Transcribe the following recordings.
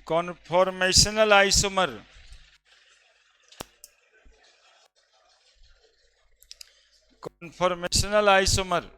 Conformational isomer, conformational isomer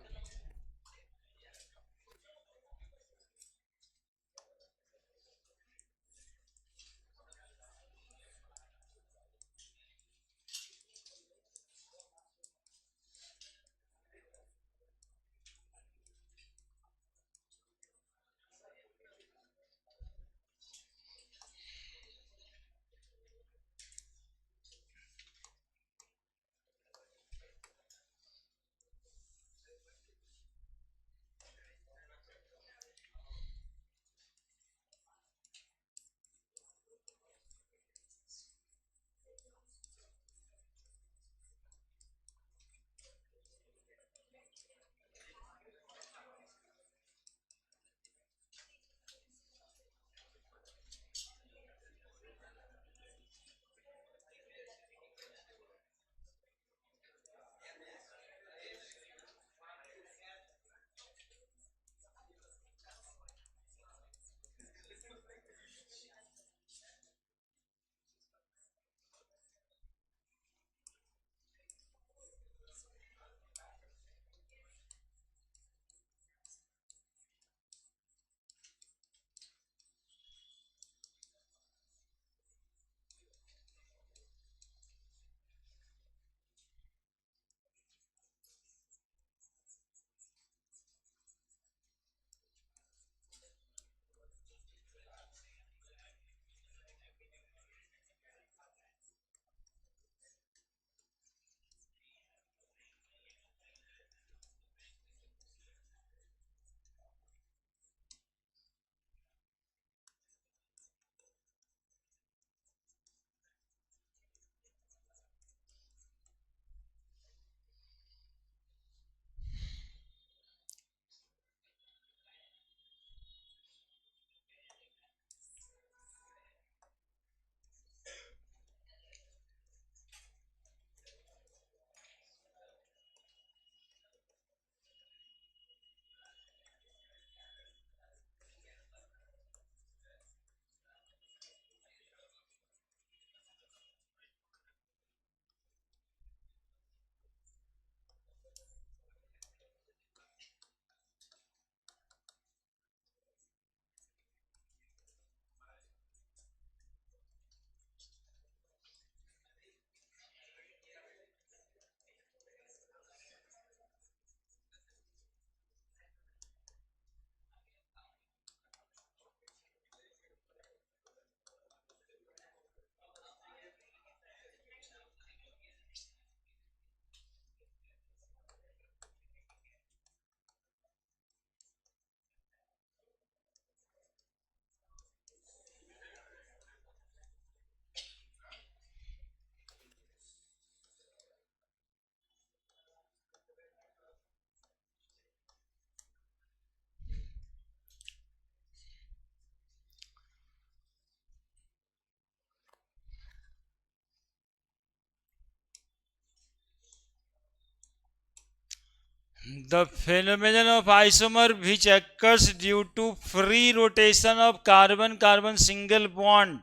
The phenomenon of isomer which occurs due to free rotation of carbon-carbon single bond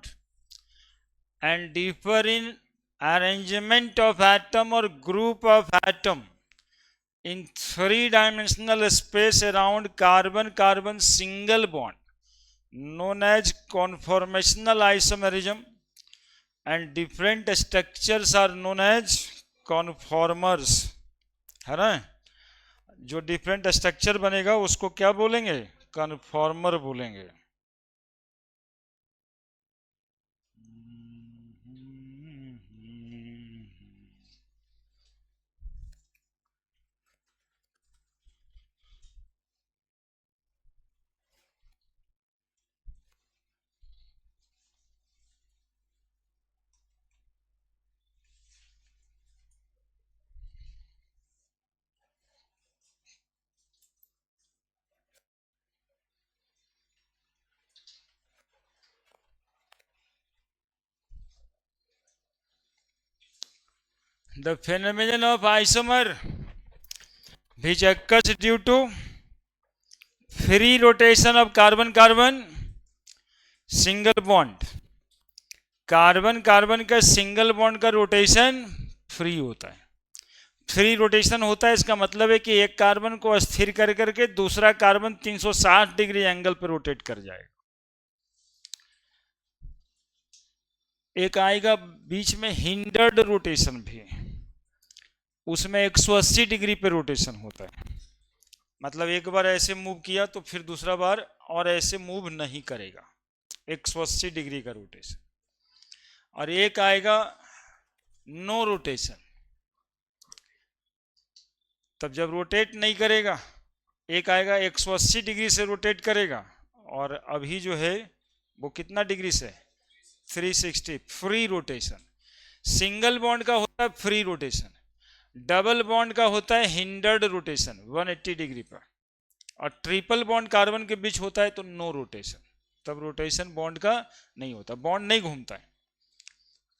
and differ in arrangement of atom or group of atom in three-dimensional space around carbon-carbon single bond known as conformational isomerism, and different structures are known as conformers, है ना। जो different structure बनेगा उसको क्या बोलेंगे, conformer बोलेंगे। The phenomenon of isomer which occurs due to free rotation of carbon-carbon single bond, carbon carbon का single bond का रोटेशन फ्री होता है। फ्री रोटेशन होता है, इसका मतलब है कि एक कार्बन को स्थिर कर करके दूसरा कार्बन 360 डिग्री एंगल पर रोटेट कर जाएगा। एक आएगा बीच में हिंडर्ड रोटेशन भी, उसमें 180 डिग्री पे रोटेशन होता है। मतलब एक बार ऐसे मूव किया तो फिर दूसरा बार और ऐसे मूव नहीं करेगा, 180 डिग्री का रोटेशन। और एक आएगा नो रोटेशन, तब जब रोटेट नहीं करेगा। एक आएगा 180 डिग्री से रोटेट करेगा, और अभी जो है वो कितना डिग्री से, 360, फ्री रोटेशन। सिंगल बॉन्ड का होता है फ्री रोटेशन, डबल बॉन्ड का होता है हिंडर्ड रोटेशन 180 डिग्री पर, और ट्रिपल बॉन्ड कार्बन के बीच होता है तो नो रोटेशन, तब रोटेशन बॉन्ड का नहीं होता, बॉन्ड नहीं घूमता है।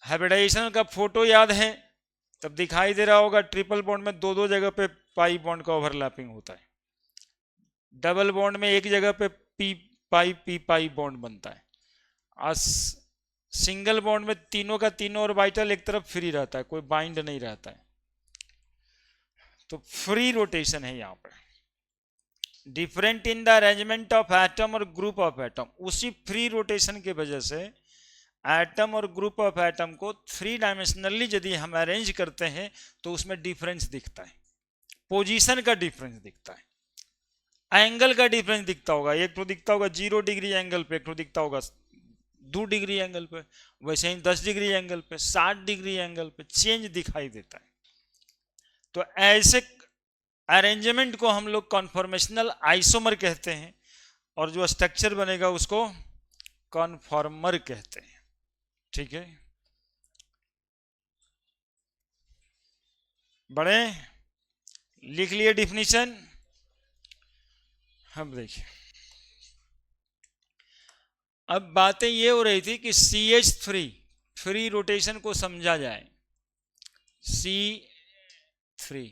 हाइब्रिडाइजेशन का फोटो याद है, तब दिखाई दे रहा होगा ट्रिपल बॉन्ड में दो दो जगह पे पाई बॉन्ड का ओवरलैपिंग होता है, डबल बॉन्ड में एक जगह पे पी पाई बॉन्ड बनता है। आज सिंगल बॉन्ड में तीनों का तीनों ऑर्बिटल एक तरफ फ्री रहता है, कोई बाइंड नहीं रहता है, तो फ्री रोटेशन है यहाँ पे। Different in the arrangement of atom और ग्रुप ऑफ एटम, उसी फ्री रोटेशन की वजह से एटम और ग्रुप ऑफ एटम को थ्री डायमेंशनली यदि हम अरेंज करते हैं तो उसमें डिफरेंस दिखता है, पोजीशन का डिफरेंस दिखता है, एंगल का डिफरेंस दिखता होगा। एक तो दिखता होगा 0 डिग्री एंगल पे, एक तो दिखता होगा 2 डिग्री एंगल पे, वैसे ही 10 डिग्री एंगल पे, 60 डिग्री एंगल पे चेंज दिखाई देता है। तो ऐसे अरेंजमेंट को हम लोग कॉन्फॉर्मेशनल आइसोमर कहते हैं, और जो स्ट्रक्चर बनेगा उसको कॉन्फॉर्मर कहते हैं। ठीक है, बड़े लिख लिए डिफिनीशन। अब देखिए, अब बातें ये हो रही थी कि CH3 फ्री रोटेशन को समझा जाए। C3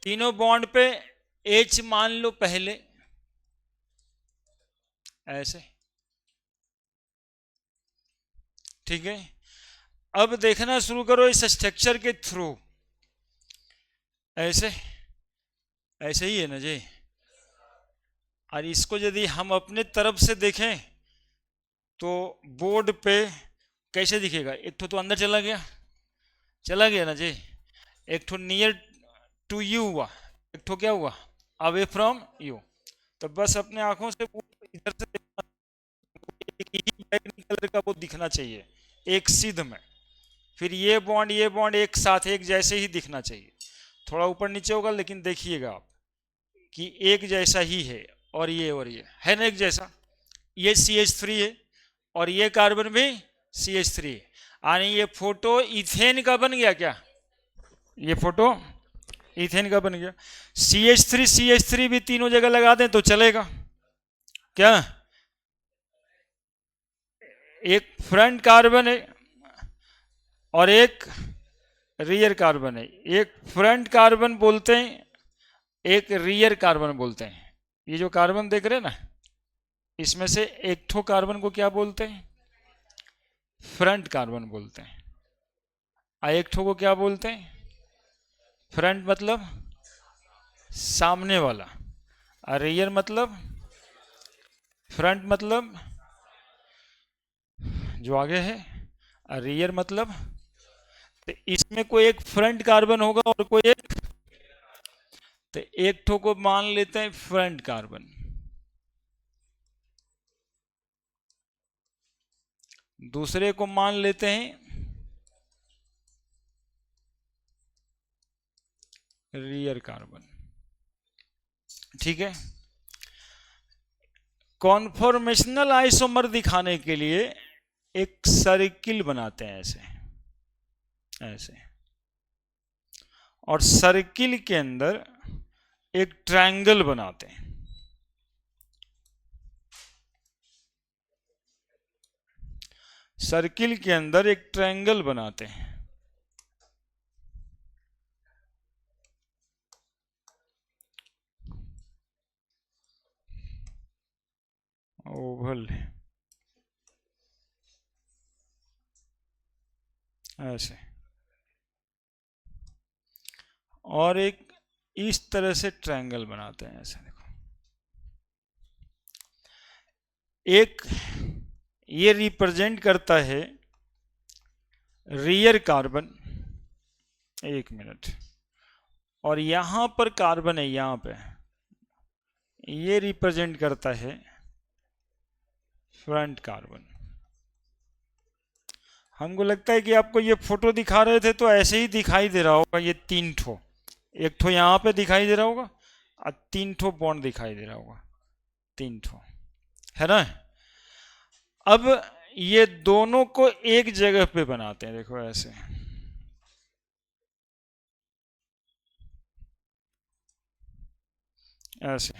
तीनों बॉन्ड पे H मान लो पहले, ऐसे, ठीक है। अब देखना शुरू करो इस स्ट्रक्चर के थ्रू, ऐसे ऐसे ही है ना जी। और इसको यदि हम अपने तरफ से देखें तो बोर्ड पे कैसे दिखेगा, एक तो अंदर चला गया ना जी, एक तो नियर टू यू हुआ, एक तो क्या हुआ, अवे फ्रॉम यू। तो बस अपने आंखों से इधर से एक ही बैगनी कलर का वो दिखना चाहिए एक सिद्ध में, फिर ये बॉन्ड एक साथ एक जैसे ही दिखना चाहिए। थोड़ा ऊपर नीचे होगा लेकिन देखिएगा आप कि एक जैसा ही है, और ये है ना एक जैसा। ये CH3 है और ये कार्बन भी CH3 है, यानी ये फोटो इथेन का बन गया क्या, ये फोटो इथेन का बन गया। CH3 भी तीनों जगह लगा दें तो चलेगा क्या, एक फ्रंट कार्बन है और एक रियर कार्बन है, एक फ्रंट कार्बन बोलते हैं, एक रियर कार्बन बोलते हैं। ये जो कार्बन देख रहे हैं ना, इसमें से एक ठो कार्बन को क्या बोलते हैं, फ्रंट कार्बन बोलते हैं, और एक ठो को क्या बोलते हैं, फ्रंट मतलब सामने वाला, और रियर मतलब, फ्रंट मतलब जो आगे है, और रियर मतलब, तो इसमें कोई एक फ्रंट कार्बन होगा और कोई एक, तो एक ठो को मान लेते हैं फ्रंट कार्बन, दूसरे को मान लेते हैं रियर कार्बन। ठीक है, कॉन्फॉर्मेशनल आइसोमर दिखाने के लिए एक सर्किल बनाते हैं ऐसे ऐसे, और सर्किल के अंदर एक ट्रायंगल बनाते हैं। सर्किल के अंदर एक ट्रायंगल बनाते हैं, ओवल ऐसे, और एक इस तरह से ट्रायंगल बनाते हैं ऐसे, देखो एक ये रिप्रेजेंट करता है रियर कार्बन, एक मिनट, और यहां पर कार्बन है, यहां पे ये रिप्रेजेंट करता है फ्रंट कार्बन। हमको लगता है कि आपको ये फोटो दिखा रहे थे तो ऐसे ही दिखाई दे रहा होगा, ये तीन ठो, एक ठो यहाँ पे दिखाई दे रहा होगा और तीन ठो बॉन्ड दिखाई दे रहा होगा, तीन ठो, है ना। अब ये दोनों को एक जगह पे बनाते हैं, देखो ऐसे, ऐसे,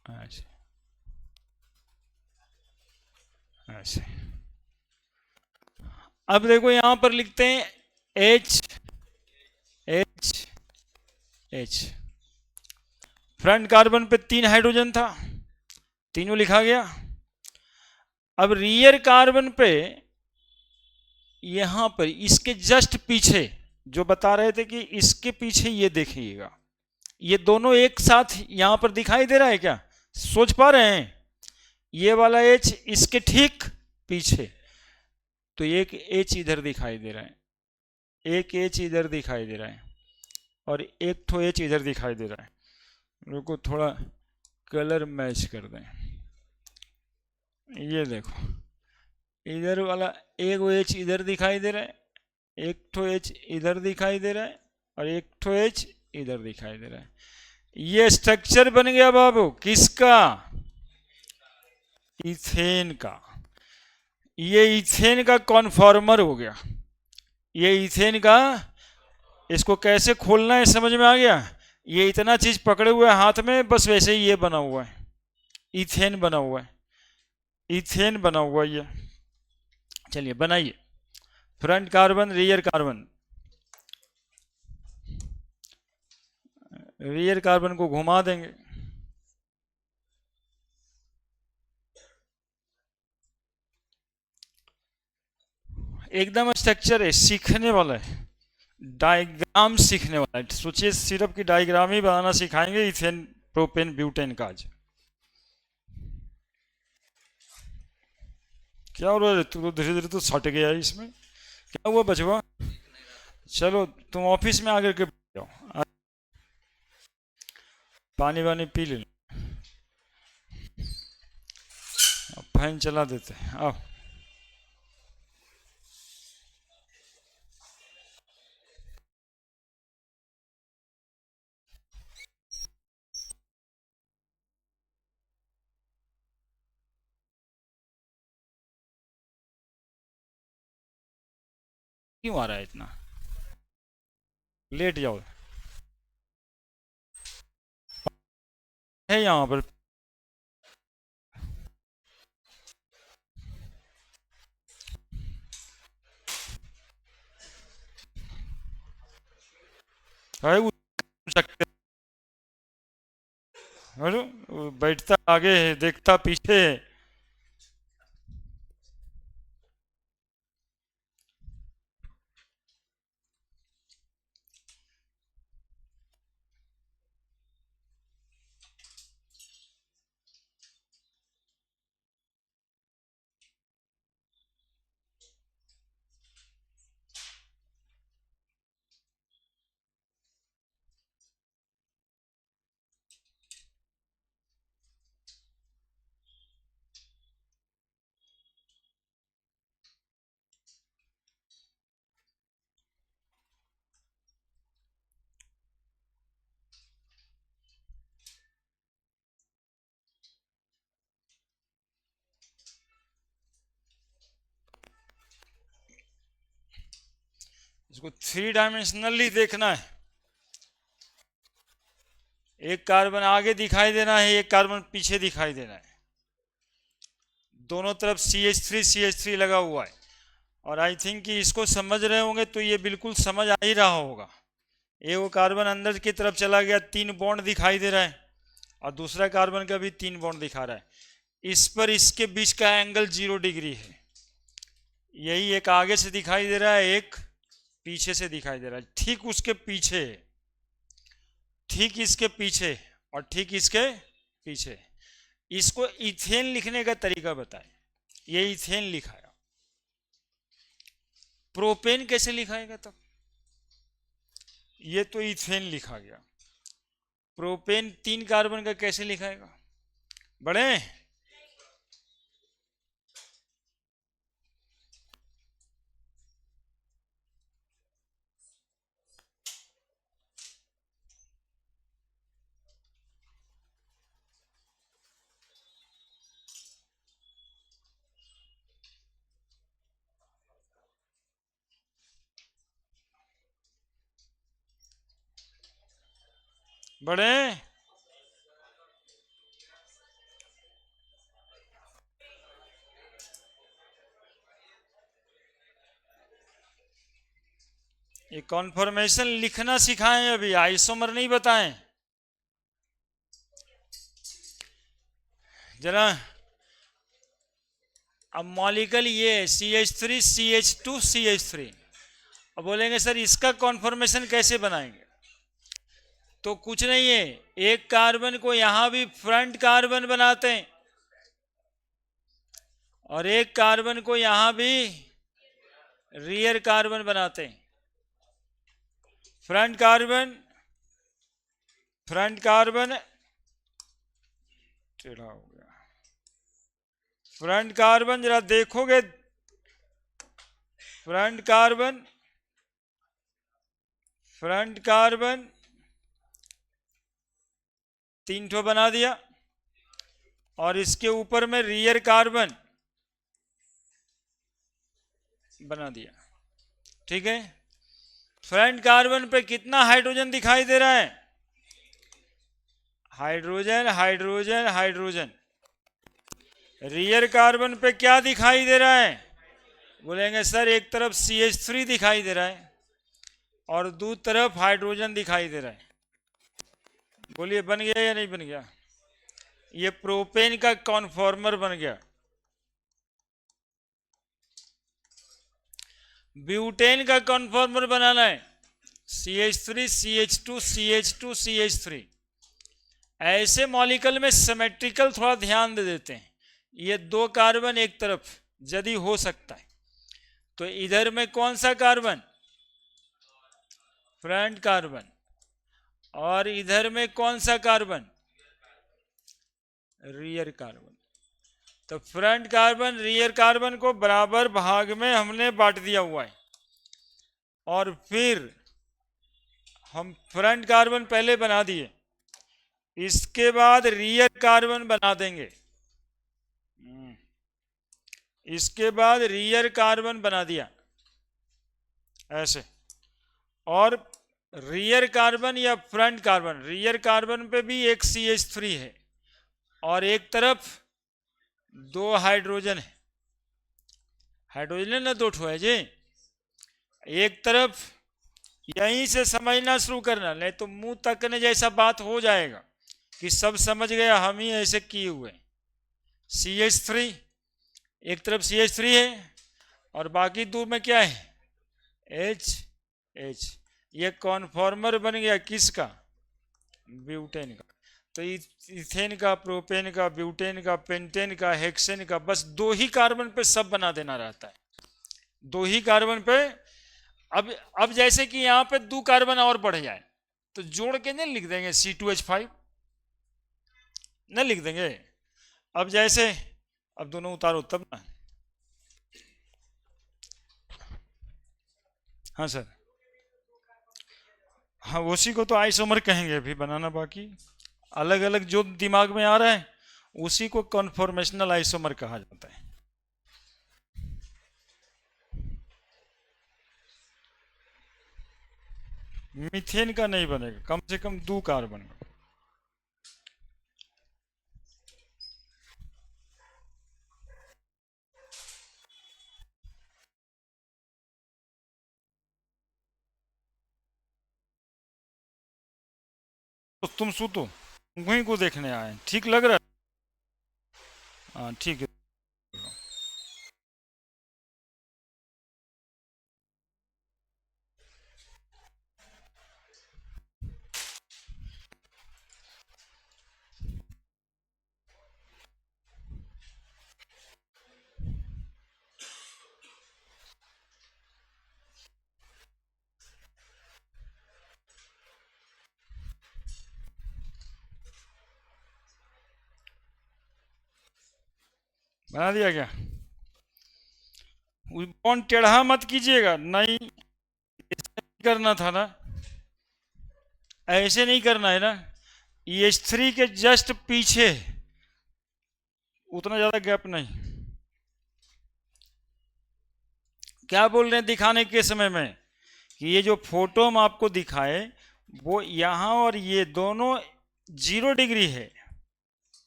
ऐसे, ऐसे। अब देखो यहां पर लिखते हैं H H H, front carbon पे 3 हाइड्रोजन था, तीनों लिखा गया। अब रियर कार्बन पे यहां पर इसके जस्ट पीछे जो बता रहे थे कि इसके पीछे ये देखिएगा, ये दोनों एक साथ यहां पर दिखाई दे रहा है क्या, सोच पा रहे हैं, ये वाला H इसके ठीक पीछे, तो एक H इधर दिखाई दे रहा है, एक H इधर दिखाई दे रहा है, और एक ठो H इधर दिखाई दे रहा है। रुको थोड़ा कलर मैच कर दें, ये देखो इधर वाला एक H इधर दिखाई दे रहा है, एक ठो H इधर दिखाई दे रहा है, और एक ठो H इधर दिखाई दे रहा है। ये स्ट्रक्चर बन गया बाबू किसका, इथेन का। ये इथेन का कॉन्फॉर्मर हो गया, ये इथेन का, इसको कैसे खोलना है समझ में आ गया। ये इतना चीज पकड़े हुए हाथ में, बस वैसे ही ये बना हुआ है, इथेन बना हुआ है, इथेन बना हुआ है ये। चलिए बनाइए, front carbon rear carbon, rear carbon को घुमा देंगे, एकदम स्ट्रक्चर है, सीखने वाला है, डायग्राम सीखने वाला है। सोचिए सिर्फ की डायग्राम ही बनाना सिखाएंगे इथेन प्रोपेन ब्यूटेन का आज। क्या हो रहा है, तू तो धीरे धीरे तो सट गया है इसमें, क्या हुआ बचवा। चलो तुम ऑफिस में आकर के जाओ, पानी वानी पी ले, फैन चला देते हैं, आओ। क्यों आ रहा है इतना, लेट जाओ, है यहाँ पर, है सकते, अरे बैठता आगे है देखता पीछे है। इसको 3 डायमेंशनली देखना है, एक कार्बन आगे दिखाई देना है, एक कार्बन पीछे दिखाई देना है, दोनों तरफ CH3 लगा हुआ है। और आई थिंक कि इसको समझ रहे होंगे तो ये बिल्कुल समझ आ ही रहा होगा, ये वो कार्बन अंदर की तरफ चला गया, 3 बॉन्ड दिखाई दे रहा है, और दूसरा कार्बन का भी 3 बॉन्ड दिखा रहा है। इस पर इसके बीच का एंगल 0 डिग्री है। यही एक आगे से दिखाई दे रहा है, एक पीछे से दिखाई दे रहा है। ठीक उसके पीछे, ठीक इसके पीछे और ठीक इसके पीछे। इसको इथेन लिखने का तरीका बताएं। ये इथेन लिखाया, प्रोपेन कैसे लिखाएगा तब? ये तो इथेन लिखा गया, प्रोपेन 3 कार्बन का कैसे लिखाएगा? बड़े बड़े ये कॉन्फर्मेशन लिखना सिखाएं, अभी आइसोमर नहीं बताएं जरा। अब मॉलिक्यूल ये CH3 CH2 CH3, अब बोलेंगे सर इसका कॉन्फर्मेशन कैसे बनाएंगे? तो कुछ नहीं है, एक कार्बन को यहां भी फ्रंट कार्बन बनाते हैं और एक कार्बन को यहां भी रियर कार्बन बनाते हैं। फ्रंट कार्बन, फ्रंट कार्बन टेढ़ा हो गया, फ्रंट कार्बन जरा देखोगे, फ्रंट कार्बन, फ्रंट कार्बन 3 ठो बना दिया और इसके ऊपर में रियर कार्बन बना दिया। ठीक है, फ्रंट कार्बन पे कितना हाइड्रोजन दिखाई दे रहा है? Hydrogen hydrogen hydrogen. Rear carbon पे क्या दिखाई दे रहा है? बोलेंगे सर एक तरफ CH3 दिखाई दे रहा है और दूसरी तरफ हाइड्रोजन दिखाई दे रहा है। बोलिए बन गया या नहीं बन गया? ये प्रोपेन का कॉन्फॉर्मर बन गया। ब्यूटेन का कॉन्फॉर्मर बनाना है, CH3 CH2 CH2 CH3। ऐसे मॉलिक्यूल में सिमेट्रिकल थोड़ा ध्यान दे देते हैं। ये 2 कार्बन एक तरफ यदि हो सकता है तो इधर में कौन सा कार्बन? Front carbon. और इधर में कौन सा कार्बन? Rear carbon. तो फ्रंट कार्बन रियर कार्बन को बराबर भाग में हमने बांट दिया हुआ है और फिर हम फ्रंट कार्बन पहले बना दिए, इसके बाद रियर कार्बन बना देंगे। इसके बाद रियर कार्बन बना दिया ऐसे, और रियर कार्बन या फ्रंट कार्बन, रियर कार्बन पे भी एक CH3 है और एक तरफ 2 हाइड्रोजन है। हाइड्रोजन है ना, 2 ठो है जी। एक तरफ यहीं से समझना शुरू करना, नहीं तो मुंह तकने जैसा बात हो जाएगा कि सब समझ गया हम ही ऐसे किए हुए। CH3, एक तरफ CH3 है और बाकी दूर में क्या है? H। ये कॉन्फॉर्मर बन गया किसका? ब्यूटेन का। तो इथेन का, प्रोपेन का, ब्यूटेन का, पेंटेन का, हेक्सेन का, बस 2 ही कार्बन पे सब बना देना रहता है, 2 ही कार्बन पे। अब जैसे कि यहां पे 2 कार्बन और बढ़ जाए तो जोड़ के नहीं लिख देंगे C2H5, नहीं लिख देंगे। अब जैसे, अब दोनों उतारो तब ना। हाँ सर, हाँ उसी को तो आइसोमर कहेंगे, अभी बनाना बाकी। अलग अलग जो दिमाग में आ रहा है उसी को कॉन्फॉर्मेशनल आइसोमर कहा जाता है। मीथेन का नहीं बनेगा, कम से कम 2 कार्बन। तो तुम सूतो, वहीं को देखने आए, ठीक लग रहा है? हाँ ठीक है। बना दिया क्या? बॉन्ड टेढ़ा मत कीजिएगा, नहीं करना था ना, ऐसे नहीं करना है ना। EH3 के जस्ट पीछे, उतना ज्यादा गैप नहीं। क्या बोल रहे हैं दिखाने के समय में कि ये जो फोटो हम आपको दिखाए वो यहाँ और ये दोनों 0 डिग्री है,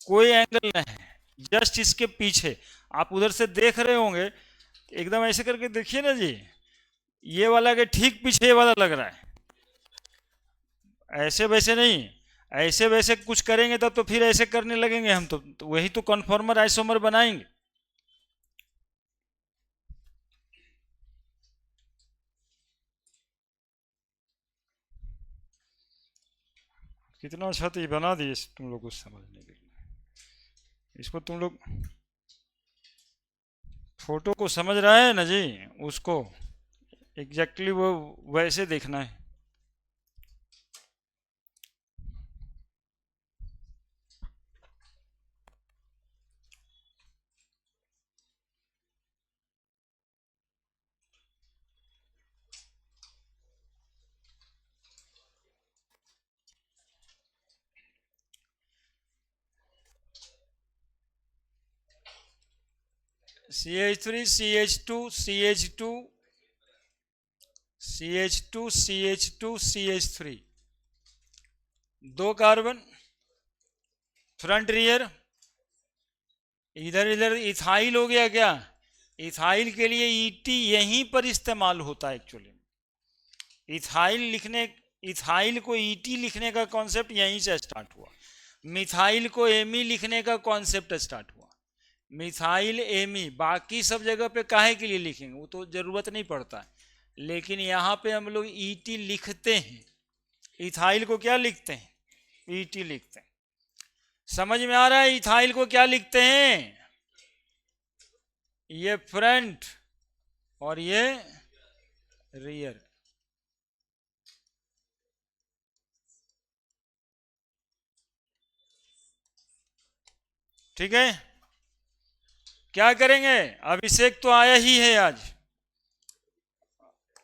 कोई एंगल नहीं है, जस्ट इसके पीछे। आप उधर से देख रहे होंगे, एकदम ऐसे करके देखिए ना जी, ये वाला के ठीक पीछे ये वाला लग रहा है, ऐसे वैसे नहीं। ऐसे वैसे कुछ करेंगे तब तो फिर ऐसे करने लगेंगे हम, तो वही तो कन्फॉर्मर आइसोमर बनाएंगे। कितना अच्छा तो ये बना दिए तुम लोग को समझने के लिए। इसको तुम लोग फोटो को समझ रहे हैं ना जी, उसको एग्जैक्टली वो वैसे देखना है। CH3 CH2 CH2 CH2 CH2 CH3, 2 carbon, front rear. इधर इधर इथाइल हो गया क्या? इथाइल के लिए ईटी यहीं पर इस्तेमाल होता है एक्चुअली। इथाइल लिखने, इथाइल को ईटी लिखने का कॉन्सेप्ट यहीं से स्टार्ट हुआ। मिथाइल को एमी लिखने का कॉन्सेप्ट स्टार्ट हुआ। मिथाइल एमी, बाकी सब जगह पे काहे के लिए लिखेंगे, वो तो जरूरत नहीं पड़ता है, लेकिन यहाँ पे हम लोग ईटी लिखते हैं। इथाइल को क्या लिखते हैं? ईटी लिखते हैं। समझ में आ रहा है इथाइल को क्या लिखते हैं? ये फ्रंट और ये रियर। ठीक है, क्या करेंगे? अभिषेक तो आया ही है आज,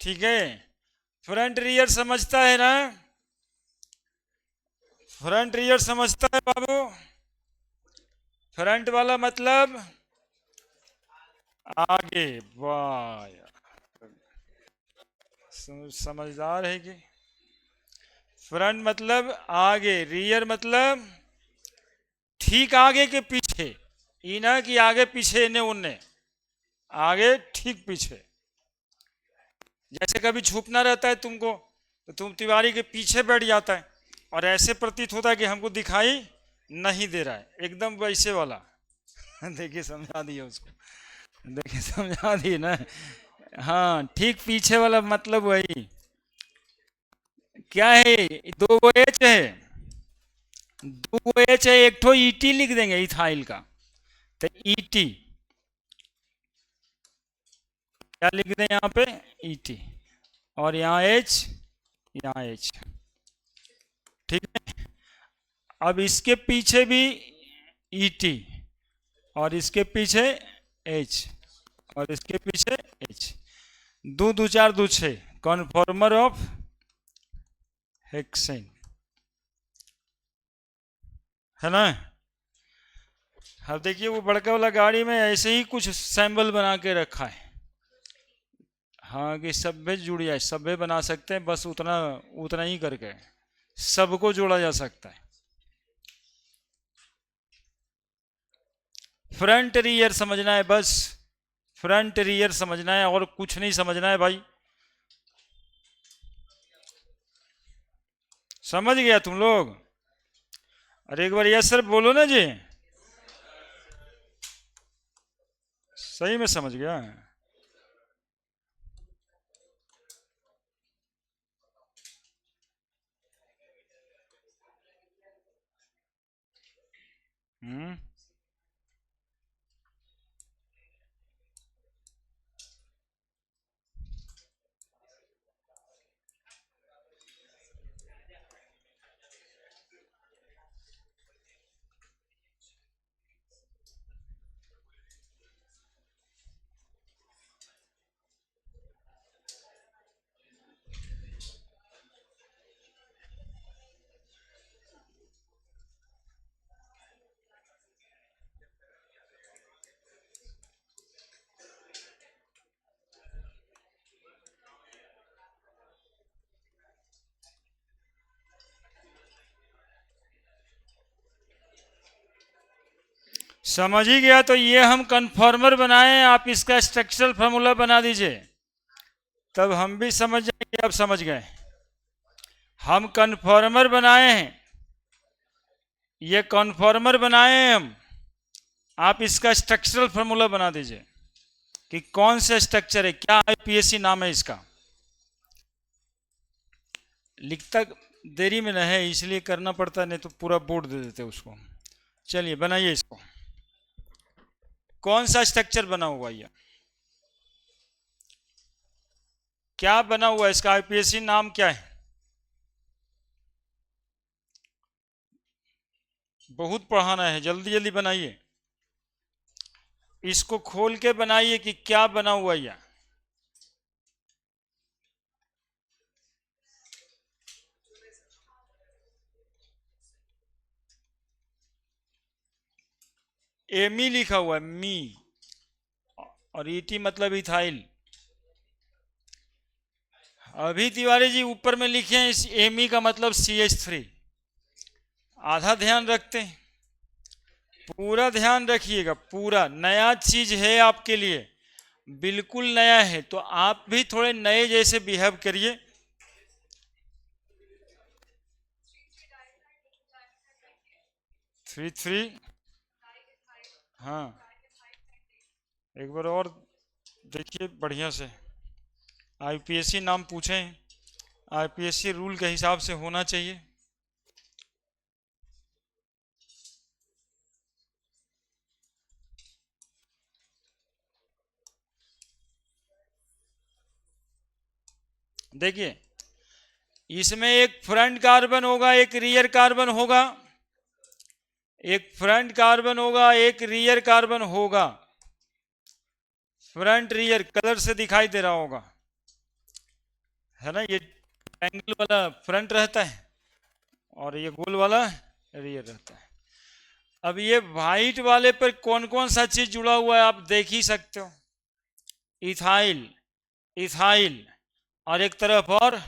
ठीक है। फ्रंट रियर समझता है ना? फ्रंट रियर समझता है बाबू? फ्रंट वाला मतलब आगे। वाह यार, समझदार है कि। फ्रंट मतलब आगे, रियर मतलब ठीक आगे के पीछे। ई ना कि आगे पीछे इन्हें उन्हें, आगे ठीक पीछे। जैसे कभी छुपना रहता है तुमको, तो तुम तिवारी के पीछे बैठ जाता है और ऐसे प्रतीत होता है कि हमको दिखाई नहीं दे रहा है, एकदम वैसे वाला। देखिए समझा दिया उसको, देखिए समझा दी ना। हाँ, ठीक पीछे वाला मतलब वही। क्या है? 2 H है, 2 H है, एक ठो ईटी लिख देंगे इथाइल का, तो ईटी क्या लिख दें यहाँ पे? ईटी। और यहाँ एच, यहाँ एच। ठीक है, अब इसके पीछे भी ईटी और इसके पीछे एच और इसके पीछे एच। 2 2 4 2 6, कॉन्फॉर्मर ऑफ हेक्सेन, है ना? अब देखिए वो बड़का वाला गाड़ी में ऐसे ही कुछ सैंबल बना के रखा है। हाँ, कि सभ्य जुड़ जाए, सभ्य बना सकते हैं, बस उतना उतना ही करके सबको जोड़ा जा सकता है। फ्रंट रियर समझना है बस, फ्रंट रियर समझना है और कुछ नहीं समझना है भाई। समझ गया तुम लोग? अरे एक बार यस सर बोलो ना जी, सही में समझ गया। हम्म। समझ ही गया, तो ये हम कन्फॉर्मर बनाए, आप इसका स्ट्रक्चरल फार्मूला बना दीजिए, तब हम भी समझ जाएंगे। आप समझ गए, हम कन्फॉर्मर बनाए हैं, ये कन्फॉर्मर बनाए हैं हम, आप इसका स्ट्रक्चरल फार्मूला बना दीजिए कि कौन सा स्ट्रक्चर है, क्या आईपीएससी नाम है इसका। लिखता देरी में नहीं है इसलिए करना पड़ता, नहीं तो पूरा बोर्ड दे देते उसको। चलिए बनाइए इसको, कौन सा स्ट्रक्चर बना हुआ ये, क्या बना हुआ है, इसका आईपीएससी नाम क्या है। बहुत पढ़ाना है, जल्दी जल्दी बनाइए, इसको खोल के बनाइए कि क्या बना हुआ है। एमी लिखा हुआ है, मी, और ईटी मतलब इथाइल। अभी तिवारी जी ऊपर में लिखे हैं इस एमी का मतलब CH3। आधा ध्यान रखते हैं, पूरा ध्यान रखिएगा, पूरा नया चीज है आपके लिए, बिल्कुल नया है, तो आप भी थोड़े नए जैसे बिहेव करिए। थ्री थ्री, हाँ एक बार और देखिए बढ़िया से, आईपीएससी नाम पूछें, आईपीएससी रूल के हिसाब से होना चाहिए। देखिए इसमें एक फ्रंट कार्बन होगा, एक रियर कार्बन होगा, एक फ्रंट कार्बन होगा, एक रियर कार्बन होगा। फ्रंट रियर कलर से दिखाई दे रहा होगा, है ना, ये ट्रायंगल वाला फ्रंट रहता है और ये गोल वाला रियर रहता है। अब ये वाइट वाले पर कौन कौन सा चीज जुड़ा हुआ है आप देख ही सकते हो, इथाइल, इथाइल, और एक तरफ और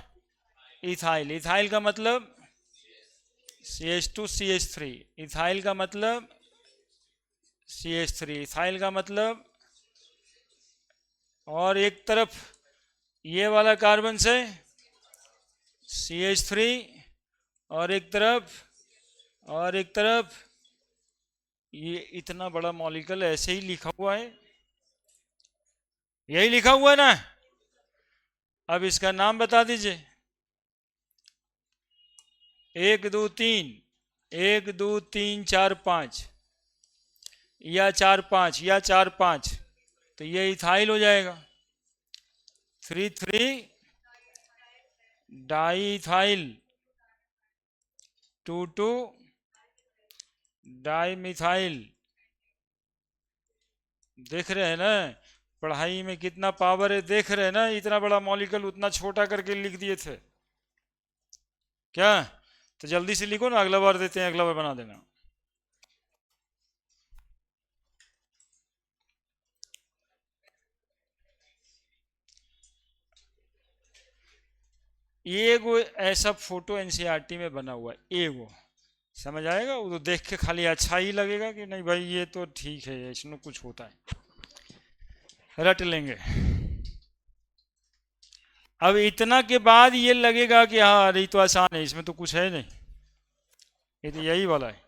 इथाइल, इथाइल का मतलब CH2 CH3, इथाइल का मतलब CH3, इथाइल का मतलब, और एक तरफ ये वाला कार्बन से CH3, और एक तरफ, और एक तरफ ये इतना बड़ा मॉलिक्यूल ऐसे ही लिखा हुआ है, यही लिखा हुआ है ना। अब इसका नाम बता दीजिए, 1 2 3, 1 2 3 4 5, या 4 5, या 4 5, तो ये इथाइल हो जाएगा। 3 3 डाई इथाइल, 2 2 डाई मिथाइल। देख रहे हैं ना पढ़ाई में कितना पावर है, देख रहे हैं ना, इतना बड़ा मॉलिक्यूल उतना छोटा करके लिख दिए थे क्या। तो जल्दी से लिखो ना, अगला बार देते हैं, अगला बार बना देना। एगो ऐसा फोटो एनसीईआरटी में बना हुआ है, एगो समझ आएगा, वो तो देख के खाली अच्छा ही लगेगा कि नहीं भाई ये तो ठीक है, इसमें कुछ होता है, रट लेंगे। अब इतना के बाद ये लगेगा कि हाँ अरे तो आसान है, इसमें तो कुछ है नहीं, ये तो यही वाला है।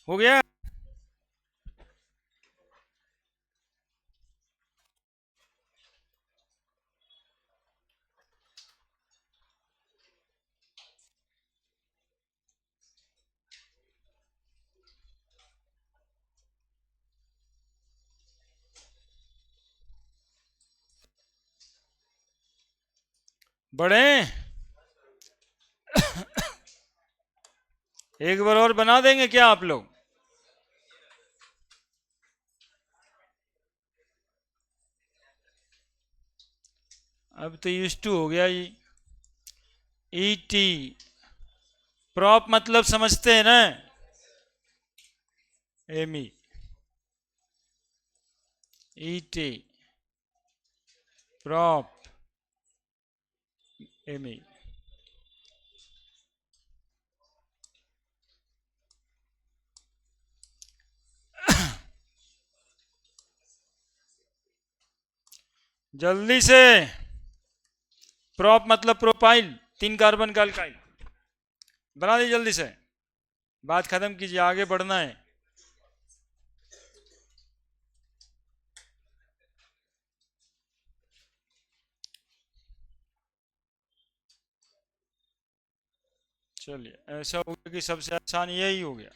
हो गया। बढ़े, एक बार और बना देंगे क्या आप लोग? अब तो यूज टू हो गया ये। ई टी प्रॉप मतलब समझते हैं ना? एमी, ई टी प्रॉप एमी। जल्दी से, प्रॉप मतलब प्रोपाइल, 3 कार्बन का अल्काइल। बना दी जल्दी से, बात खत्म कीजिए, आगे बढ़ना है। चलिए, ऐसा हो गया कि सबसे आसान यही हो गया।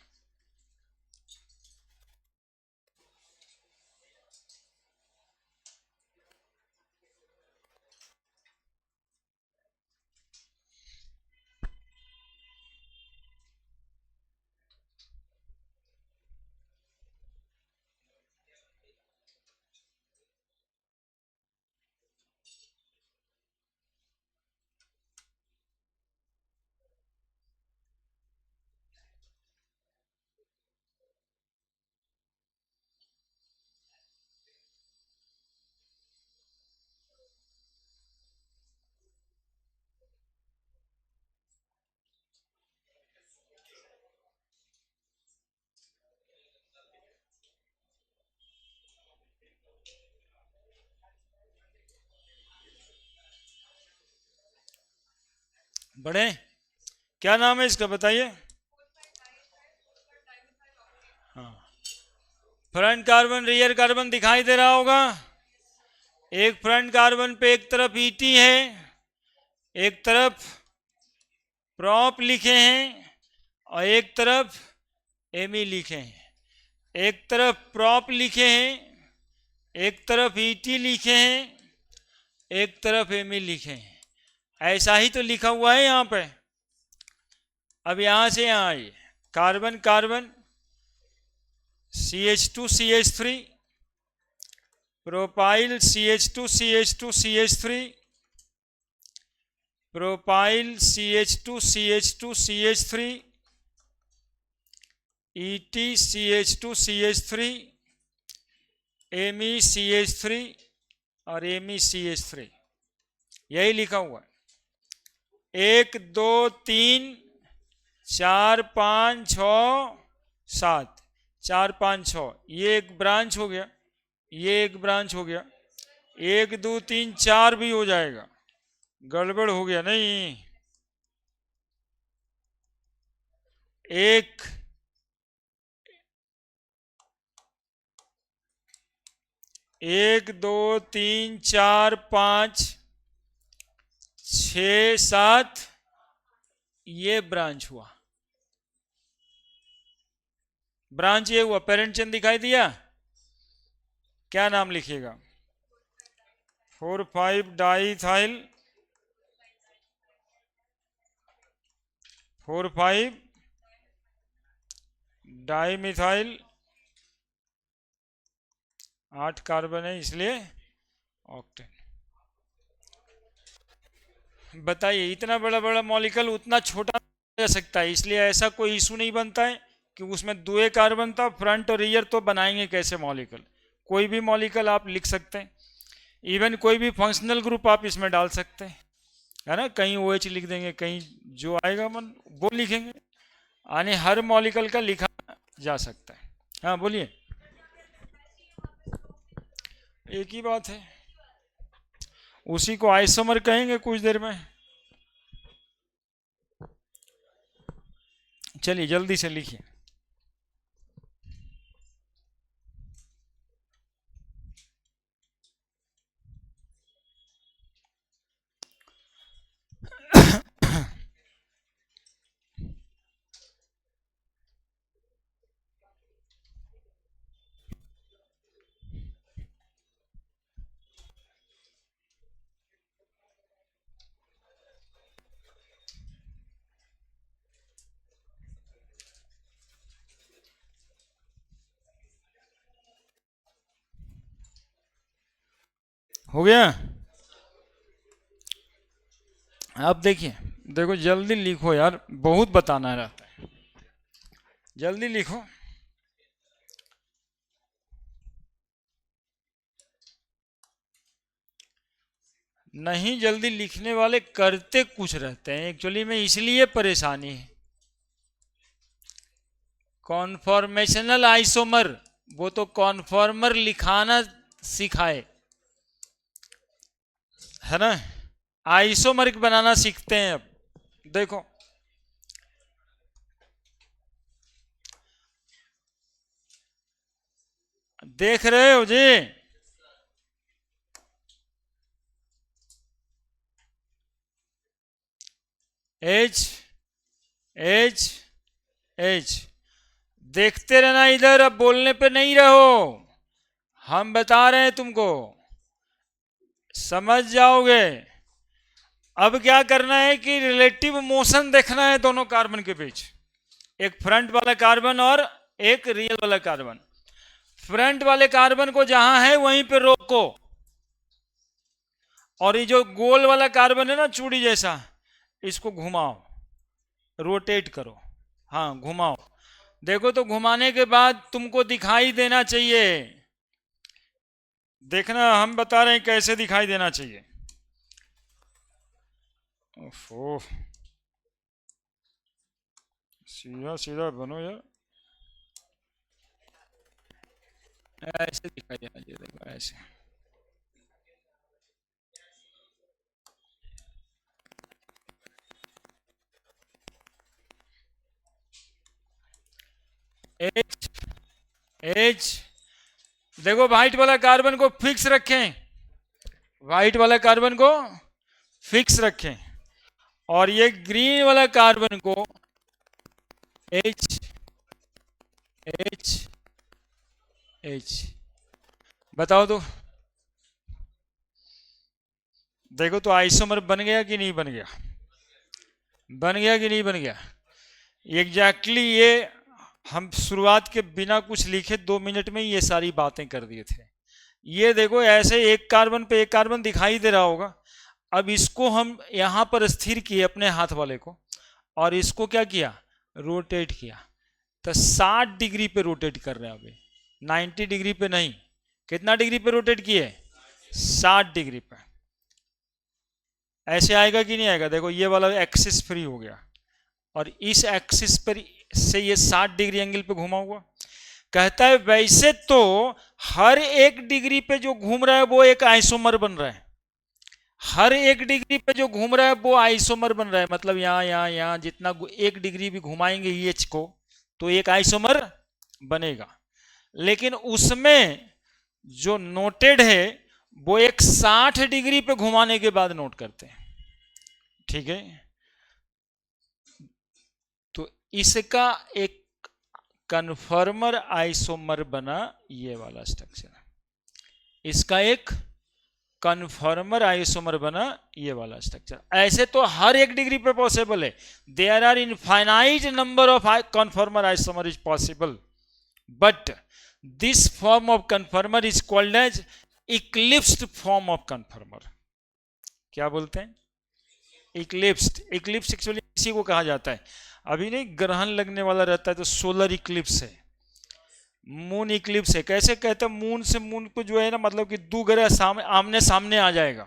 बढ़े, क्या नाम है इसका बताइए? हाँ, फ्रंट कार्बन रियर कार्बन दिखाई दे रहा होगा। एक फ्रंट कार्बन पे एक तरफ ईटी है, एक तरफ प्रॉप लिखे हैं, और एक तरफ एमी लिखे हैं। एक तरफ प्रॉप लिखे हैं, एक तरफ ईटी लिखे हैं, एक तरफ एमी लिखे हैं। ऐसा ही तो लिखा हुआ है यहाँ पे। अब यहाँ से यहाँ आइए, carbon carbon CH2CH3, propyl CH2CH2CH3, propyl CH2CH2CH3, EtCH2CH3, MECH3 और MECH3, यही लिखा हुआ है। 1 2 3 4 5 6 7, 4 5 6, ये एक ब्रांच हो गया, ये एक ब्रांच हो गया। 1 2 3 4 भी हो जाएगा, गड़बड़ हो गया नहीं। एक 1 2 3 4 5 6 7, ये ब्रांच हुआ, ब्रांच ये हुआ। पेरेंट चेन दिखाई दिया, क्या नाम लिखिएगा? 4,5 डाइथाइल 4,5 डाइमिथाइल, 8 कार्बन है इसलिए ऑक्टेन। बताइए, इतना बड़ा बड़ा मॉलिक्यूल उतना छोटा जा सकता है, इसलिए ऐसा कोई इशू नहीं बनता है कि उसमें 2 कार्बन था, फ्रंट और रियर तो बनाएंगे कैसे मॉलिक्यूल? कोई भी मॉलिक्यूल आप लिख सकते हैं, इवन कोई भी फंक्शनल ग्रुप आप इसमें डाल सकते हैं, है ना? कहीं OH लिख देंगे, कहीं जो आएगा मन वो लिखेंगे, यानी हर मॉलिक्यूल का लिखा जा सकता है। हाँ बोलिए। एक ही बात है, उसी को आइसोमर कहेंगे कुछ देर में। चलिए जल्दी से लिखिए। हो गया। अब देखिए, देखो जल्दी लिखो यार, बहुत बताना रहता है, जल्दी लिखो। नहीं जल्दी लिखने वाले करते कुछ रहते हैं एक्चुअली में, इसलिए परेशानी है। कॉन्फॉर्मेशनल आइसोमर, वो तो कॉन्फॉर्मर लिखाना सिखाए, है ना, आइसोमर बनाना सीखते हैं अब। देखो देख रहे हो जी, एच एच एच, देखते रहना इधर, अब बोलने पे नहीं रहो, हम बता रहे हैं तुमको, समझ जाओगे। अब क्या करना है कि रिलेटिव मोशन देखना है दोनों कार्बन के बीच, एक फ्रंट वाला कार्बन और एक रियल वाला कार्बन। फ्रंट वाले कार्बन को जहां है वहीं पे रोको, और ये जो गोल वाला कार्बन है ना चूड़ी जैसा, इसको घुमाओ, रोटेट करो, हाँ घुमाओ। देखो तो घुमाने के बाद तुमको दिखाई देना चाहिए, देखना हम बता रहे हैं कैसे दिखाई देना चाहिए। ओफो, सीधा सीधा बनो यार, ऐसे दिखाई देना चाहिए, देखो ऐसे। एच एच, देखो व्हाइट वाला कार्बन को फिक्स रखें, व्हाइट वाला कार्बन को फिक्स रखें, और ये ग्रीन वाला कार्बन को एच एच एच, बताओ तो, देखो तो आइसोमर बन गया कि नहीं बन गया, बन गया कि नहीं बन गया। एग्जैक्टली ये हम शुरुआत के बिना कुछ लिखे 2 मिनट में ही ये सारी बातें कर दिए थे। ये देखो ऐसे एक कार्बन पे एक कार्बन दिखाई दे रहा होगा, अब इसको हम यहां पर स्थिर किए अपने हाथ वाले को, और इसको क्या किया, रोटेट किया, तो 60 डिग्री पे रोटेट कर रहे हैं अभी, 90 डिग्री पे नहीं, कितना डिग्री पे रोटेट किए, 60 डिग्री पे। ऐसे आएगा कि नहीं आएगा, देखो ये वाला एक्सिस फ्री हो गया, और इस एक्सिस पर से ये 60 डिग्री एंगल पे घुमा हुआ। कहता है वैसे तो हर एक डिग्री पे जो घूम रहा है वो एक आइसोमर बन रहा है, हर एक डिग्री पे जो घूम रहा है वो आइसोमर बन रहा है, मतलब यहाँ यहाँ यहाँ जितना एक डिग्री भी घुमाएंगे एच को तो एक आइसोमर बनेगा। लेकिन उसमें जो नोटेड है वो एक 60 डिग्री पे घुमाने के बाद नोट करते हैं, ठीक है। तो इसका एक कन्फर्मर आइसोमर बना ये वाला स्ट्रक्चर, इसका एक कन्फर्मर आइसोमर बना ये वाला स्ट्रक्चर। ऐसे तो हर एक डिग्री पे पॉसिबल है, there are infinite number of conformer isomer is possible, but this form of conformer is called as eclipsed form of conformer. क्या बोलते हैं, इक्लिप्स्ड। इक्लिप्स एक्चुअली इसी को कहा जाता है, अभी नहीं ग्रहण लगने वाला रहता है तो सोलर इक्लिप्स है, मून इक्लिप्स है। कैसे कहते हैं, मून से मून को जो है ना, मतलब कि दो ग्रह आमने सामने आ जाएगा,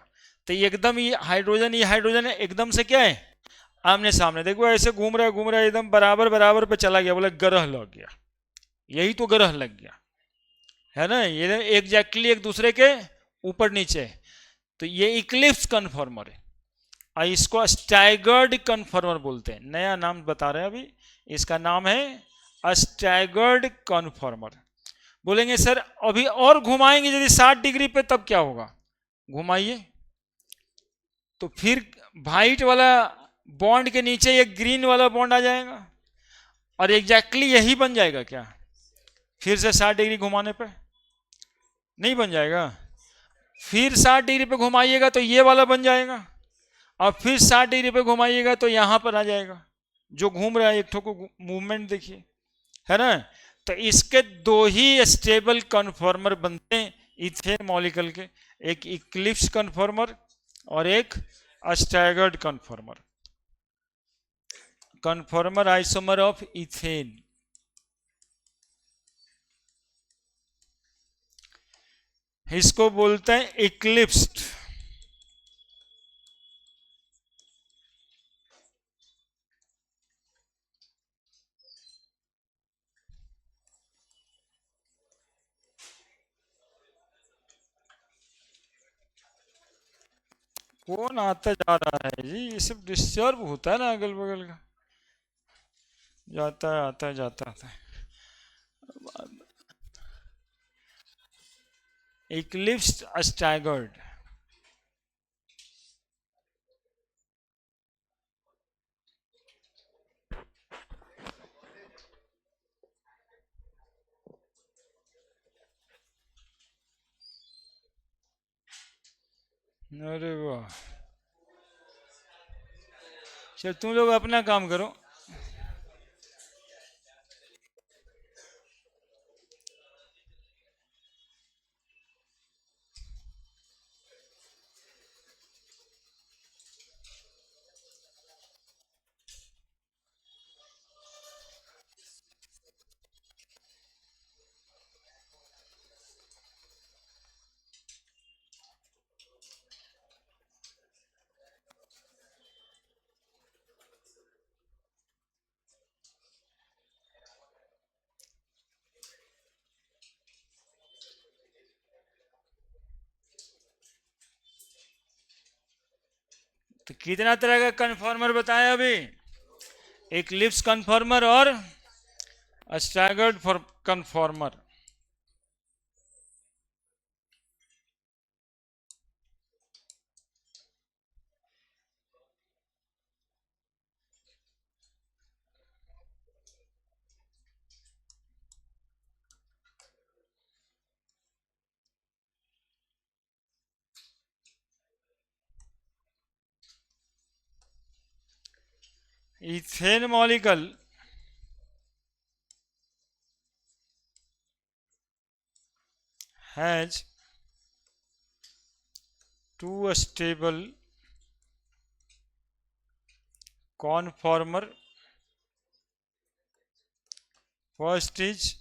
तो एकदम ये हाइड्रोजन है एकदम से क्या है, आमने सामने। देखो ऐसे घूम रहा है एकदम बराबर बराबर पे चला गया, बोले ग्रह लग गया, यही तो ग्रह लग गया है ना, ये एग्जैक्टली एक दूसरे के ऊपर नीचे है, तो ये इक्लिप्स कन्फर्मर है, और इसको स्टैगर्ड कन्फर्मर बोलते हैं। नया नाम बता रहे हैं अभी, इसका नाम है स्टैगर्ड कन्फर्मर। बोलेंगे सर अभी और घुमाएंगे यदि 60 डिग्री पे तब क्या होगा, घुमाइए, तो फिर व्हाइट वाला बॉन्ड के नीचे एक ग्रीन वाला बॉन्ड आ जाएगा, और एग्जैक्टली यही बन जाएगा क्या, फिर से 60 डिग्री घुमाने पे नहीं बन जाएगा, फिर 60 डिग्री पे घुमाइएगा तो ये वाला बन जाएगा, और फिर 60 डिग्री पे घुमाइएगा तो यहां पर आ जाएगा, जो घूम रहा है एक ठो को मूवमेंट देखिए, है ना। तो इसके दो ही स्टेबल कन्फर्मर बनते हैं, इथेन मॉलिक्यूल के, एक इक्लिप्स कन्फॉर्मर और एक staggered conformer, conformer isomer of ethane. इसको बोलते हैं इक्लिप्स्ड। कौन आता जा रहा है जी, ये सब डिस्टर्ब होता है ना अगल बगल का, जाता है आता है जाता आता है। इक्लिप्स्ड स्टैगर्ड, अरे वाह। चल तुम लोग अपना काम करो। तो कितना तरह का कन्फॉर्मर बताया अभी, इक्लिप्स कन्फॉर्मर और staggered conformer. Ethane molecule has two stable conformer. First is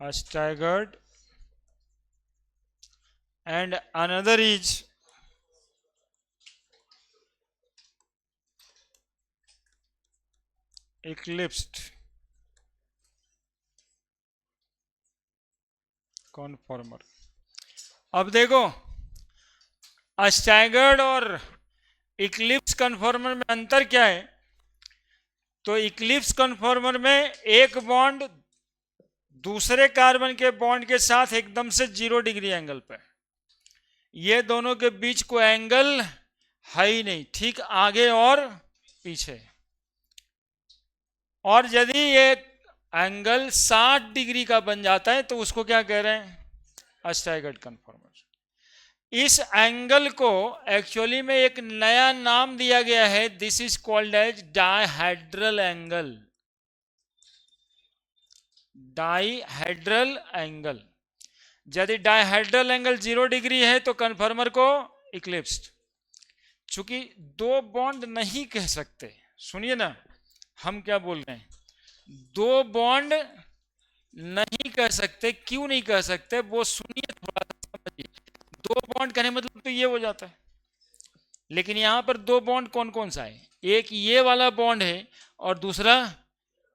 staggered and another is eclipsed conformer. अब देखो स्टैगर्ड और इक्लिप्स कन्फॉर्मर में अंतर क्या है। तो इक्लिप्स कन्फॉर्मर में एक बॉन्ड दूसरे कार्बन के बॉन्ड के साथ एकदम से 0 डिग्री एंगल पे, ये दोनों के बीच कोई एंगल है ही नहीं, ठीक आगे और पीछे। और यदि ये एंगल 60 डिग्री का बन जाता है तो उसको क्या कह रहे हैं, स्टैगर्ड कन्फॉर्मर। इस एंगल को एक्चुअली में एक नया नाम दिया गया है, this is called as dihedral angle. Dihedral angle, यदि डायहेड्रल एंगल 0 डिग्री है तो कन्फॉर्मर को इक्लिप्स्ड। चूंकि दो बॉन्ड नहीं कह सकते, सुनिए ना हम क्या बोल रहे हैं, दो बॉन्ड नहीं कह सकते। क्यों नहीं कह सकते वो सुनिए, थोड़ा सा समझिए। दो बॉन्ड कहने मतलब तो ये हो जाता है, लेकिन यहां पर दो बॉन्ड कौन कौन सा है, एक ये वाला बॉन्ड है और दूसरा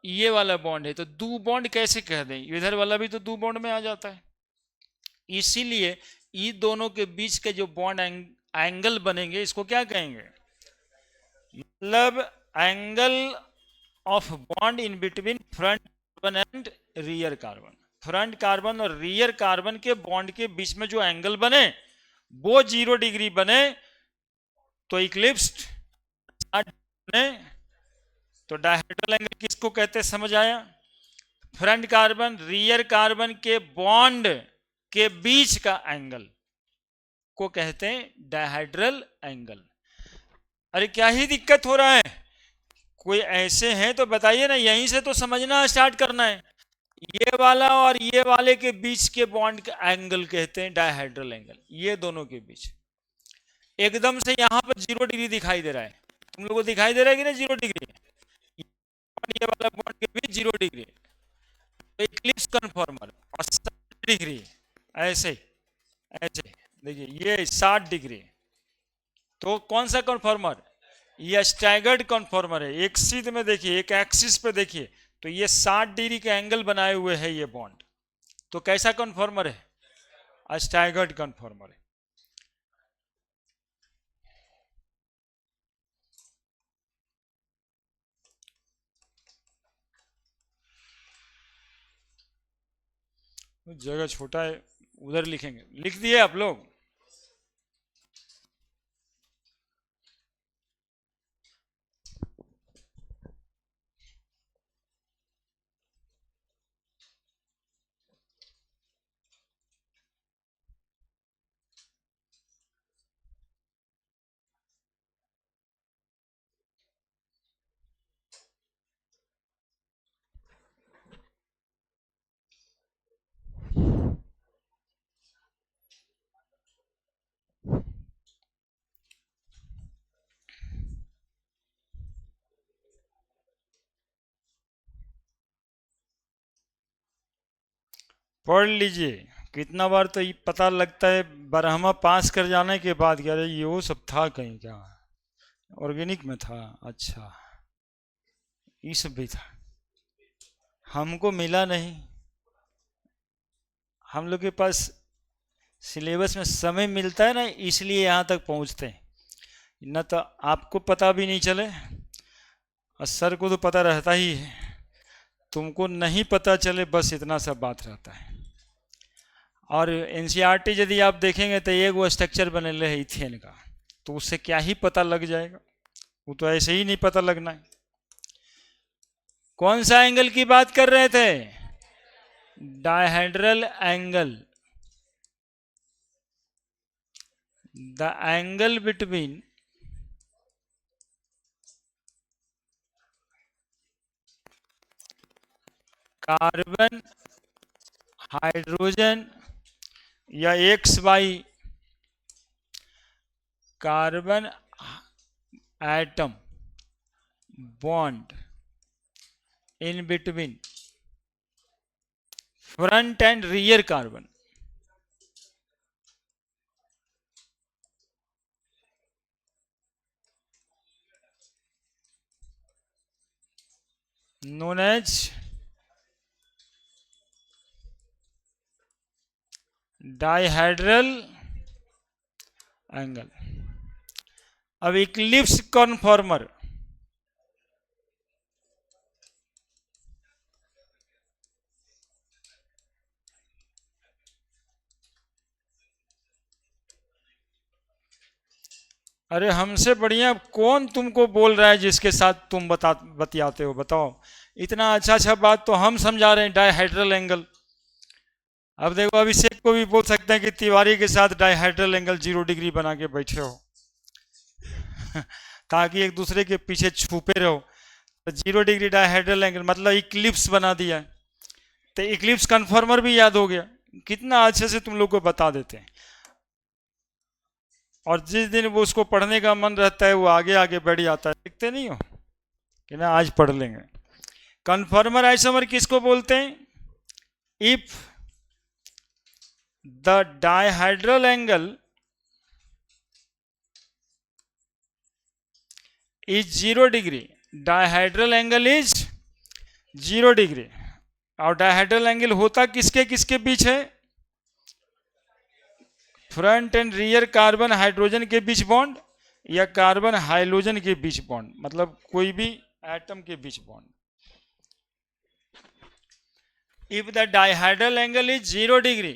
ये वाला बॉन्ड है। तो दो बॉन्ड कैसे कह दें, इधर वाला भी तो दो बॉन्ड में आ जाता है। इसीलिए इन दोनों के बीच के जो बॉन्ड एंगल बनेंगे इसको क्या कहेंगे, मतलब angle of bond in between front carbon and rear carbon. Front carbon और रियर कार्बन के बॉन्ड के बीच में जो एंगल बने वो 0 डिग्री बने तो इक्लिप्स्ड बने। तो डायहेड्रल एंगल किसको कहते हैं समझ आया, फ्रंट कार्बन रियर कार्बन के बॉन्ड के बीच का एंगल को कहते हैं डायहेड्रल एंगल। अरे क्या ही दिक्कत हो रहा है, कोई ऐसे हैं तो बताइए ना, यहीं से तो समझना स्टार्ट करना है। ये वाला और ये वाले के बीच के बॉन्ड का एंगल कहते हैं डायहेड्रल एंगल, ये दोनों के बीच। एकदम से यहां पर 0 डिग्री दिखाई दे रहा है, तुम लोगों को दिखाई दे रहा है कि नहीं 0 डिग्री, ये वाला बॉन्ड के बीच 0 डिग्री, तो इक्लिप्स कन्फॉर्मर। और 60 डिग्री ऐसे, ऐसे देखिए ये 60 डिग्री, तो कौन सा कन्फॉर्मर, ये स्टैगर्ड कन्फॉर्मर है। एक सीध में देखिए, एक एक्सिस पे देखिए, तो ये 60 डिग्री के एंगल बनाए हुए है ये बॉन्ड, तो कैसा कन्फॉर्मर है, स्टैगर्ड कन्फॉर्मर है। जगह छोटा है, उधर लिखेंगे, लिख दिए आप लोग। पढ़ लीजिए, कितना बार तो ये पता लगता है बारहमा पास कर जाने के बाद कि अरे ये वो सब था कहीं, क्या ऑर्गेनिक में था, अच्छा ये सब भी था, हमको मिला नहीं। हम लोग के पास सिलेबस में समय मिलता है ना, इसलिए यहाँ तक पहुँचते हैं, न तो आपको पता भी नहीं चले, और सर को तो पता रहता ही है, तुमको नहीं पता चले, बस इतना सा बात रहता है। और एनसीईआरटी यदि आप देखेंगे तो एक वो स्ट्रक्चर बनेले है इथेन का, तो उससे क्या ही पता लग जाएगा, वो तो ऐसे ही नहीं पता लगना है। कौन सा एंगल की बात कर रहे थे, dihedral angle, the angle between carbon hydrogen या X Y carbon atom bond in between front and rear carbon, known as dihedral angle. अब इक्लिप्स कन्फॉर्मर, अरे हमसे बढ़िया कौन तुमको बोल रहा है जिसके साथ तुम बतियाते हो, बताओ, इतना अच्छा अच्छा बात तो हम समझा रहे हैं, डायहेड्रल एंगल। अब देखो अभिषेक को भी बोल सकते हैं कि तिवारी के साथ डायहेड्रल एंगल 0 डिग्री बना के बैठे हो ताकि एक दूसरे के पीछे छुपे रहो, तो 0 डिग्री डायहेड्रल एंगल मतलब इक्लिप्स बना दिया, तो इक्लिप्स कन्फॉर्मर भी याद हो गया, कितना अच्छे से तुम लोग को बता देते हैं। और जिस दिन वो उसको पढ़ने का मन रहता है वो आगे आगे बढ़ जाता है, देखते नहीं हो कि ना आज पढ़ लेंगे। कन्फर्मर आइसोमर किसको बोलते हैं, if the dihedral angle is 0 degree, dihedral angle is 0 degree, और डायहेड्रल एंगल होता किसके किसके बीच है, front and rear carbon hydrogen के बीच बॉन्ड या कार्बन हाइड्रोजन के बीच बॉन्ड, मतलब कोई भी एटम के बीच bond. If the dihedral angle is 0 degree,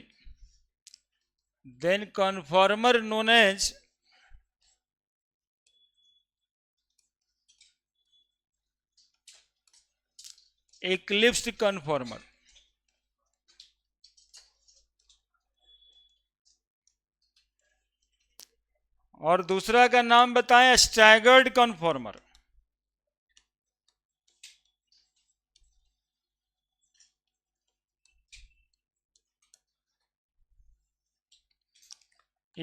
then conformer known as eclipsed conformer, और दूसरा का नाम बताएं staggered conformer.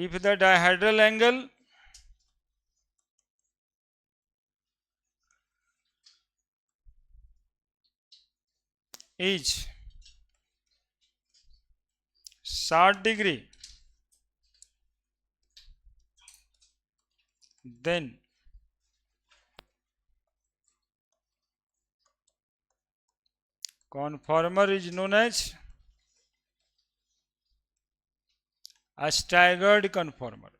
if the dihedral angle is 60 degree, then conformer is known as a staggered conformer.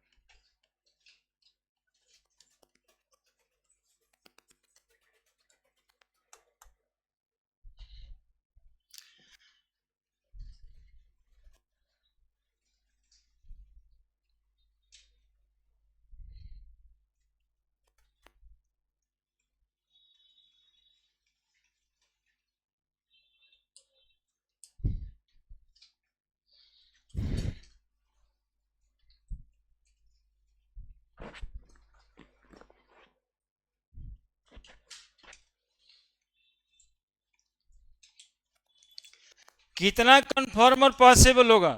कितना कन्फॉर्मर पॉसिबल होगा?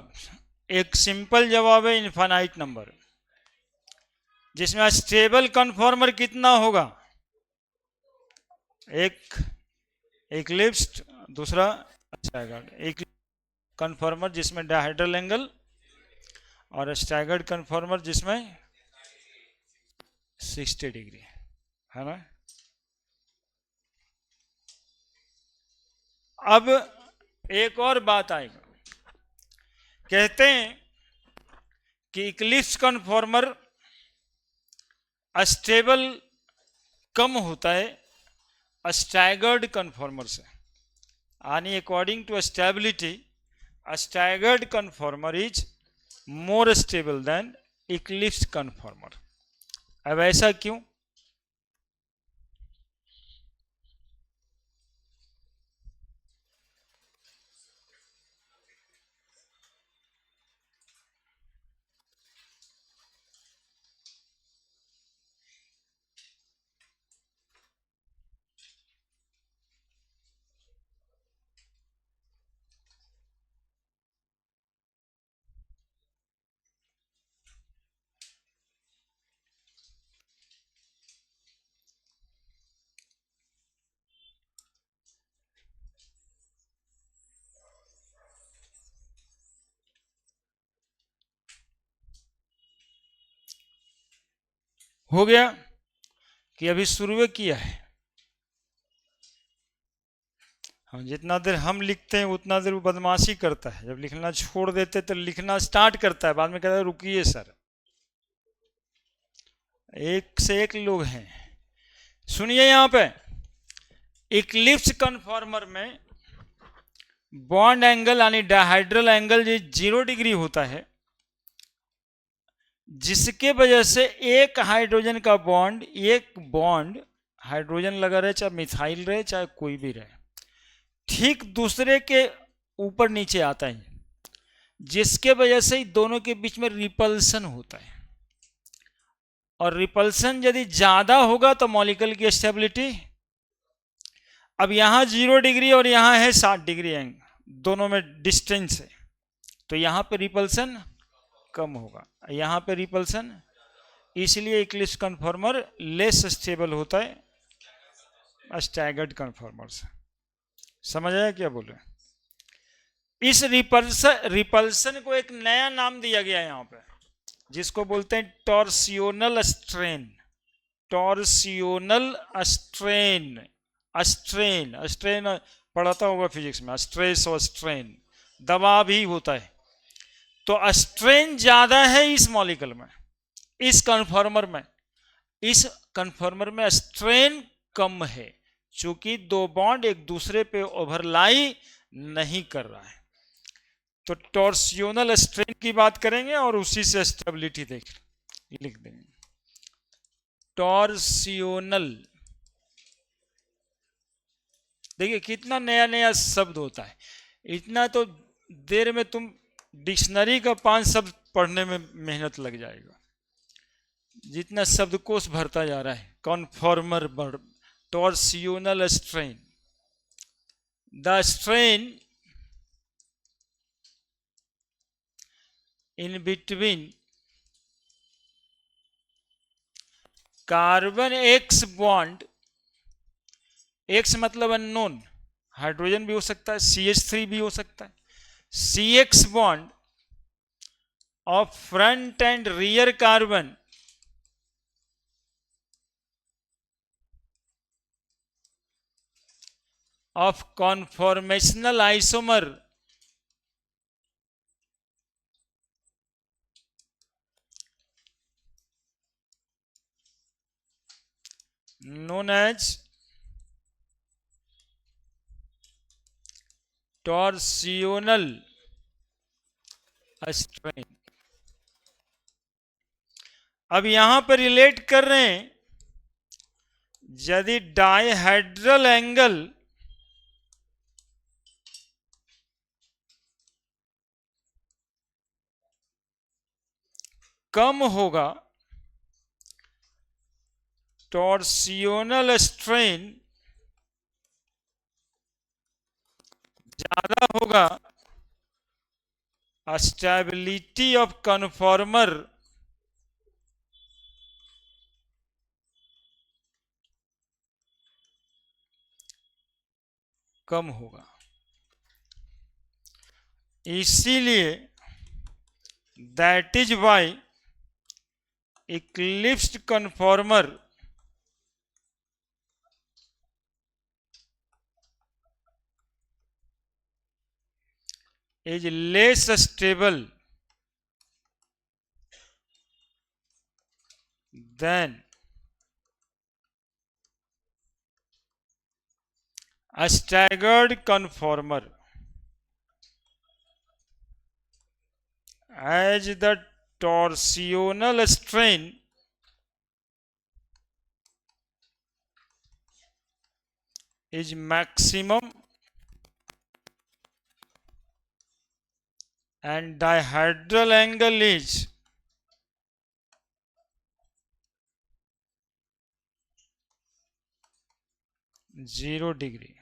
एक simple जवाब है इनफाइनाइट नंबर, जिसमें स्टेबल कन्फॉर्मर कितना होगा? एक इक्लिप्स्ड, दूसरा स्टैगर्ड। एक कन्फॉर्मर जिसमें डायहेड्रल एंगल और स्टैगर्ड कन्फॉर्मर जिसमें 60 डिग्री है ना। अब एक और बात आएगा, कहते हैं कि इक्लिप्स कन्फॉर्मर स्टेबल कम होता है स्टैगर्ड कन्फॉर्मर से, यानी according to stability staggered conformer is more stable than eclipse conformer. अब ऐसा क्यों? हो गया कि अभी शुरू किया है। हाँ, जितना देर हम लिखते हैं उतना देर वो बदमाशी करता है, जब लिखना छोड़ देते तो लिखना स्टार्ट करता है, बाद में कहता है रुकिए सर। एक से एक लोग हैं। सुनिए, यहां पे इक्लिप्स कन्फॉर्मर में बॉन्ड एंगल यानी डायहेड्रल एंगल 0 डिग्री होता है, जिसके वजह से एक हाइड्रोजन का बॉन्ड, एक बॉन्ड हाइड्रोजन लगा रहे, चाहे मिथाइल रहे चाहे कोई भी रहे, ठीक दूसरे के ऊपर नीचे आता है, जिसके वजह से दोनों के बीच में रिपल्सन होता है। और रिपल्सन यदि ज्यादा होगा तो मॉलिक्यूल की स्टेबिलिटी, अब यहां 0 डिग्री और यहां है 60 डिग्री एंगल, दोनों में डिस्टेंस है, तो यहां पे रिपल्सन कम होगा, यहां पे रिपल्सन, इसलिए इक्लिप्स कन्फॉर्मर लेस स्टेबल होता है स्टैगर्ड कन्फॉर्मर से। समझ आया क्या बोल रहे? इस रिपल्सन को एक नया नाम दिया गया यहां पे, जिसको बोलते हैं टॉर्सियोनल स्ट्रेन। टॉर्सियोनल स्ट्रेन, स्ट्रेन स्ट्रेन पढ़ाता होगा फिजिक्स में, स्ट्रेस और स्ट्रेन दबाव ही होता है। तो स्ट्रेन ज्यादा है इस मॉलिक्यूल में, इस कन्फॉर्मर में, इस कन्फॉर्मर में स्ट्रेन कम है, चूंकि दो बॉन्ड एक दूसरे पे ओवरलाई नहीं कर रहा है। तो टॉर्सियोनल स्ट्रेन की बात करेंगे और उसी से स्टेबिलिटी लिख देंगे। टॉर्सियोनल, देखिए कितना नया नया शब्द होता है, इतना तो देर में तुम डिक्शनरी का 5 शब्द पढ़ने में मेहनत लग जाएगा, जितना शब्दकोश भरता जा रहा है। Conformer, torsional strain, the strain in between carbon X bond, X मतलब अननोन, हाइड्रोजन भी हो सकता है, CH3 भी हो सकता है, CX bond of front and rear carbon of conformational isomer known as torsional strain। अब यहां पर रिलेट कर रहे हैं, यदि डायहेड्रल एंगल कम होगा, टॉर्सियोनल स्ट्रेन ज्यादा होगा, स्टेबिलिटी ऑफ कन्फॉर्मर कम होगा। इसीलिए that is why eclipsed conformer is less stable than a staggered conformer, as the torsional strain is maximum and dihedral angle is zero degree।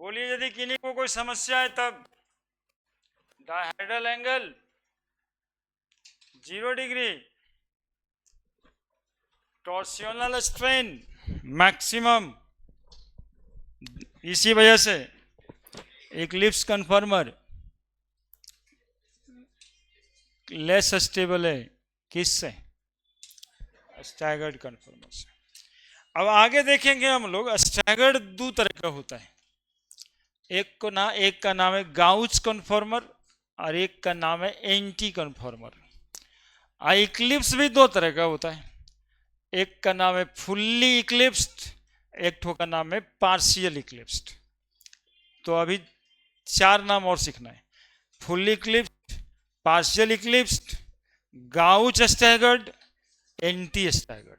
बोलिए, यदि किन्हीं को कोई समस्या है तब। Dihedral angle 0 degree, torsional strain maximum, इसी वजह से इक्लिप्स कन्फर्मर लेस स्टेबल है। किससे? स्टैगर्ड कन्फर्मर से। अब आगे देखेंगे हम लोग, स्टैगर्ड दो तरह का होता है। एक का नाम है गाउच कन्फर्मर और एक का नाम है एंटी कन्फर्मर। इक्लिप्स भी दो तरह का होता है, एक का नाम है फुल्ली इक्लिप्स्ड, एक ठो का नाम है पार्शियल इक्लिप्स्ड। तो अभी 4 नाम और सीखना है: fully eclipsed, partial eclipsed, gauche staggered, anti staggered.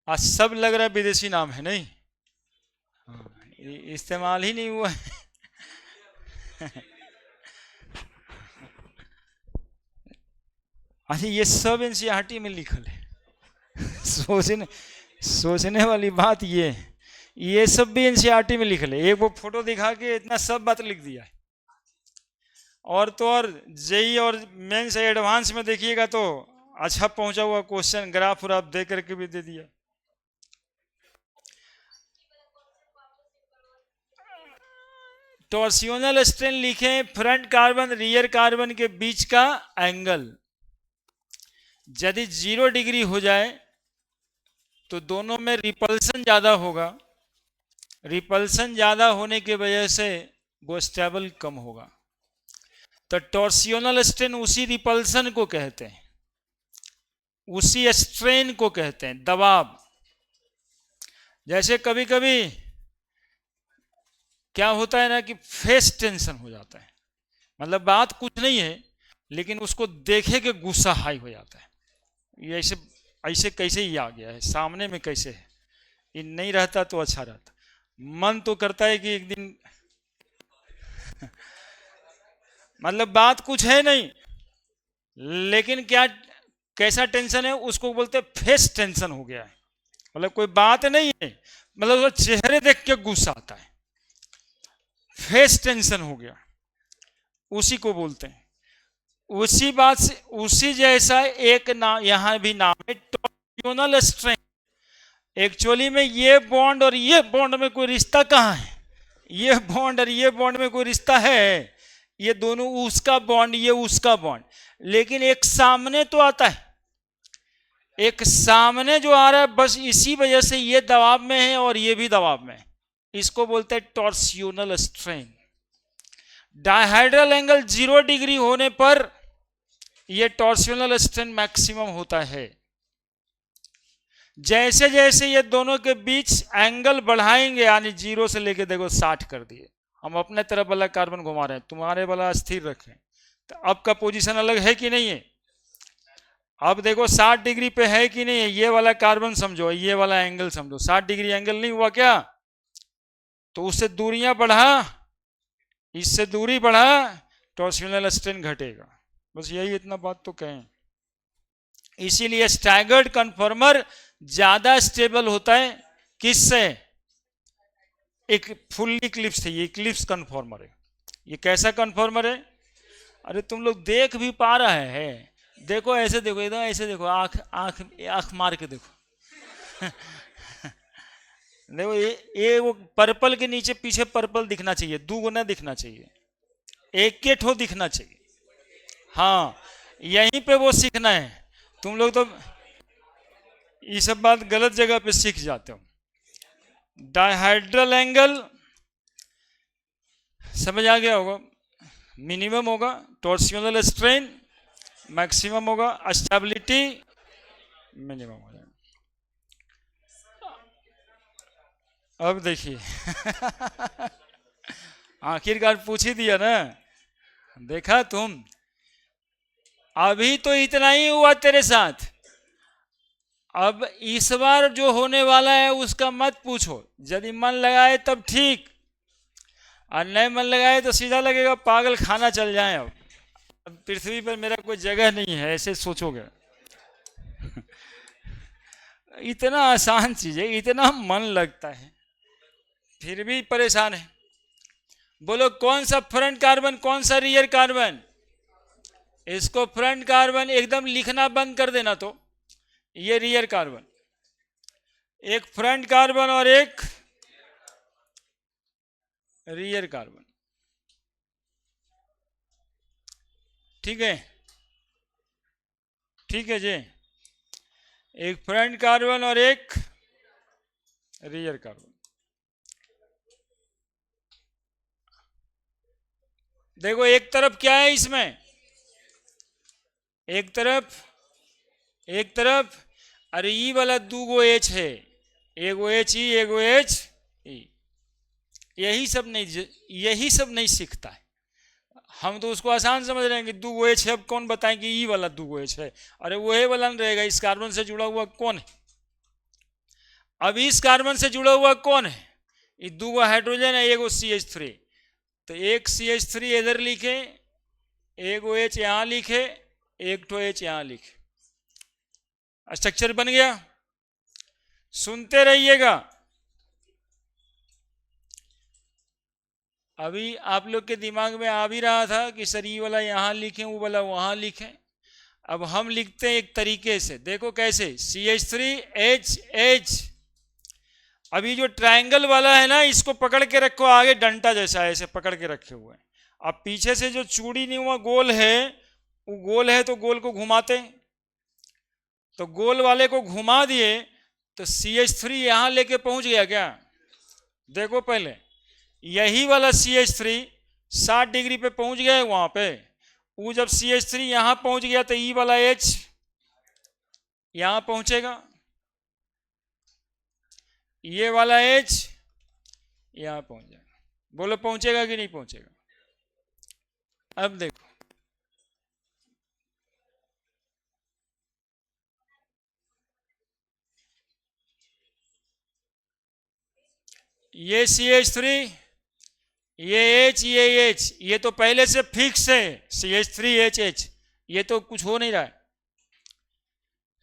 आज सब लग रहा है विदेशी नाम है, नहीं? इस्तेमाल ही नहीं हुआ है। अच्छा, ये सब एनसीईआरटी में लिखल है। सोचने वाली बात ये है, ये सब भी एनसीईआरटी में लिखल है। एक वो फोटो दिखा के इतना सब बात लिख दिया है। और तो और जेई और मेंस एडवांस में देखिएगा तो अच्छा पहुंचा हुआ क्वेश्चन ग्राफ और आप दे करके भी दे दिया। टॉर्सियोनल स्ट्रेन लिखें, फ्रंट कार्बन रियर कार्बन के बीच का एंगल यदि 0 डिग्री हो जाए तो दोनों में रिपल्सन ज्यादा होगा। रिपल्सन ज्यादा होने की वजह से वो स्टेबल कम होगा। तो टॉर्सियोनल स्ट्रेन उसी रिपल्सन को कहते हैं। उसी स्ट्रेन को कहते हैं दबाव। जैसे कभी कभी क्या होता है ना कि फेस टेंशन हो जाता है, मतलब बात कुछ नहीं है लेकिन उसको देखे के गुस्सा हाई हो जाता है। ये ऐसे ऐसे कैसे ही आ गया है, सामने में कैसे है, ये नहीं रहता तो अच्छा रहता। मन तो करता है कि एक दिन मतलब बात कुछ है नहीं लेकिन क्या, कैसा टेंशन है उसको बोलते हैं फेस टेंशन हो गया है। मतलब कोई बात नहीं है, मतलब वो चेहरे देख के गुस्सा आता है, फेस टेंशन हो गया, उसी को बोलते हैं। उसी बात से उसी जैसा एक नाम यहां भी नाम है टॉर्सियोनल स्ट्रेन। एक्चुअली में ये बॉन्ड और ये बॉन्ड में कोई रिश्ता कहाँ है, ये बॉन्ड और ये बॉन्ड में कोई रिश्ता है? ये दोनों उसका बॉन्ड, ये उसका बॉन्ड, लेकिन एक सामने तो आता है, एक सामने जो आ रहा है, बस इसी वजह से ये दबाव में है और ये भी दबाव में है। इसको बोलते हैं टॉर्सियोनल स्ट्रेन। डायहेड्रल एंगल 0 डिग्री होने पर यह टॉर्सियोनल स्ट्रेन मैक्सिमम होता है। जैसे जैसे ये दोनों के बीच एंगल बढ़ाएंगे, यानी 0 से लेके देखो 60 कर दिए, हम अपने तरफ वाला कार्बन घुमा रहे हैं, तुम्हारे वाला स्थिर रखें, तो अब का पोजीशन अलग है कि नहीं है? अब देखो 60 डिग्री पे है कि नहीं है? ये वाला कार्बन समझो, ये वाला एंगल समझो, 60 डिग्री एंगल नहीं हुआ क्या? तो उससे दूरियां बढ़ा, इससे दूरी बढ़ा, टॉर्सियोनल स्ट्रेन घटेगा। बस यही इतना बात तो कहें। इसीलिए स्टैगर्ड कन्फॉर्मर ज्यादा स्टेबल होता है किससे? एक फुल्ली इक्लिप्स है, ये इक्लिप्स कन्फॉर्मर है। ये कैसा कन्फॉर्मर है? अरे तुम लोग देख भी पा रहे हैं, देखो ऐसे देखो, एकदम ऐसे देखो, आंख आंख आंख मार के देखो देखो ये वो पर्पल के नीचे पीछे पर्पल दिखना चाहिए, दो गुना दिखना चाहिए, एक के ठो दिखना चाहिए। हाँ, यहीं पे वो सीखना है। तुम लोग तो ये सब बात गलत जगह पे सीख जाते हो। डायहेड्रल एंगल समझ आ गया होगा, मिनिमम होगा, टॉर्सियोनल स्ट्रेन मैक्सिमम होगा, स्टेबिलिटी मिनिमम हो जाएगा। अब देखिए आखिरकार पूछ ही दिया ना, देखा तुम, अभी तो इतना ही हुआ तेरे साथ, अब इस बार जो होने वाला है उसका मत पूछो। यदि मन लगाए तब ठीक, और नहीं मन लगाए तो सीधा लगेगा पागल खाना चल जाए। अब पृथ्वी पर मेरा कोई जगह नहीं है, ऐसे सोचोगे इतना आसान चीज है, इतना मन लगता है, फिर भी परेशान है। बोलो कौन सा फ्रंट कार्बन, कौन सा रियर कार्बन? इसको फ्रंट कार्बन एकदम लिखना बंद कर देना, तो ये रियर कार्बन, एक फ्रंट कार्बन और एक रियर कार्बन, ठीक है? ठीक है जी, एक फ्रंट कार्बन और एक रियर कार्बन। देखो एक तरफ क्या है इसमें, एक तरफ अरे ई वाला 2 गो एच है, एगो एच ई एगो एच ई, यही सब नहीं सीखता है। हम तो उसको आसान समझ रहे हैं कि 2 गो एच है, अब कौन बताएं कि ई वाला 2 गो एच है? अरे वो है वाला नहीं रहेगा, इस कार्बन से जुड़ा हुआ कौन है? अब इस कार्बन से जुड़ा हुआ कौन है? ये 2 गो हाइड्रोजन है, एगो CH3, तो एक CH3 इधर लिखे, एगो एच यहां लिखे, एक तो एच यहां लिखे, स्ट्रक्चर बन गया। सुनते रहिएगा, अभी आप लोग के दिमाग में आ भी रहा था कि सर ये वाला यहां लिखें, वो वाला वहां लिखें। अब हम लिखते हैं एक तरीके से, देखो कैसे, CH3HH। अभी जो ट्रायंगल वाला है ना, इसको पकड़ के रखो आगे, डंटा जैसा ऐसे पकड़ के रखे हुए हैं। अब पीछे से जो चूड़ी नहीं हुआ गोल है, वो गोल है तो गोल को घुमाते, तो गोल वाले को घुमा दिए तो CH3 यहां लेके पहुंच गया क्या? देखो पहले, यही वाला CH3 60 डिग्री पे पहुंच गया है वहां पे, वो जब CH3 यहां पहुंच गया तो ई वाला H यहां पहुंचेगा, ये वाला H यहां पहुंच जाएगा। बोलो पहुंचेगा कि नहीं पहुंचेगा? अब देखो, ये CH3, ये H, ये H, ये तो पहले से फिक्स है CH3HH, ये तो कुछ हो नहीं रहा है।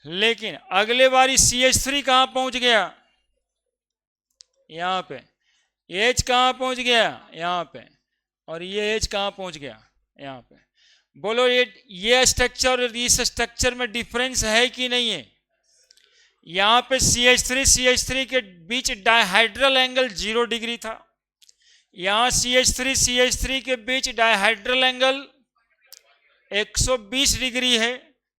लेकिन अगले बारी CH3 कहां पहुंच गया? यहां पे। H कहां पहुंच गया? यहां पे। और ये H कहां पहुंच गया? यहां पे। बोलो ये स्ट्रक्चर और इस स्ट्रक्चर में डिफरेंस है कि नहीं है? यहां पे CH3 के बीच डायहाइड्रल एंगल 0 डिग्री था, यहां CH3 के बीच डायहाइड्रल एंगल 120 डिग्री है,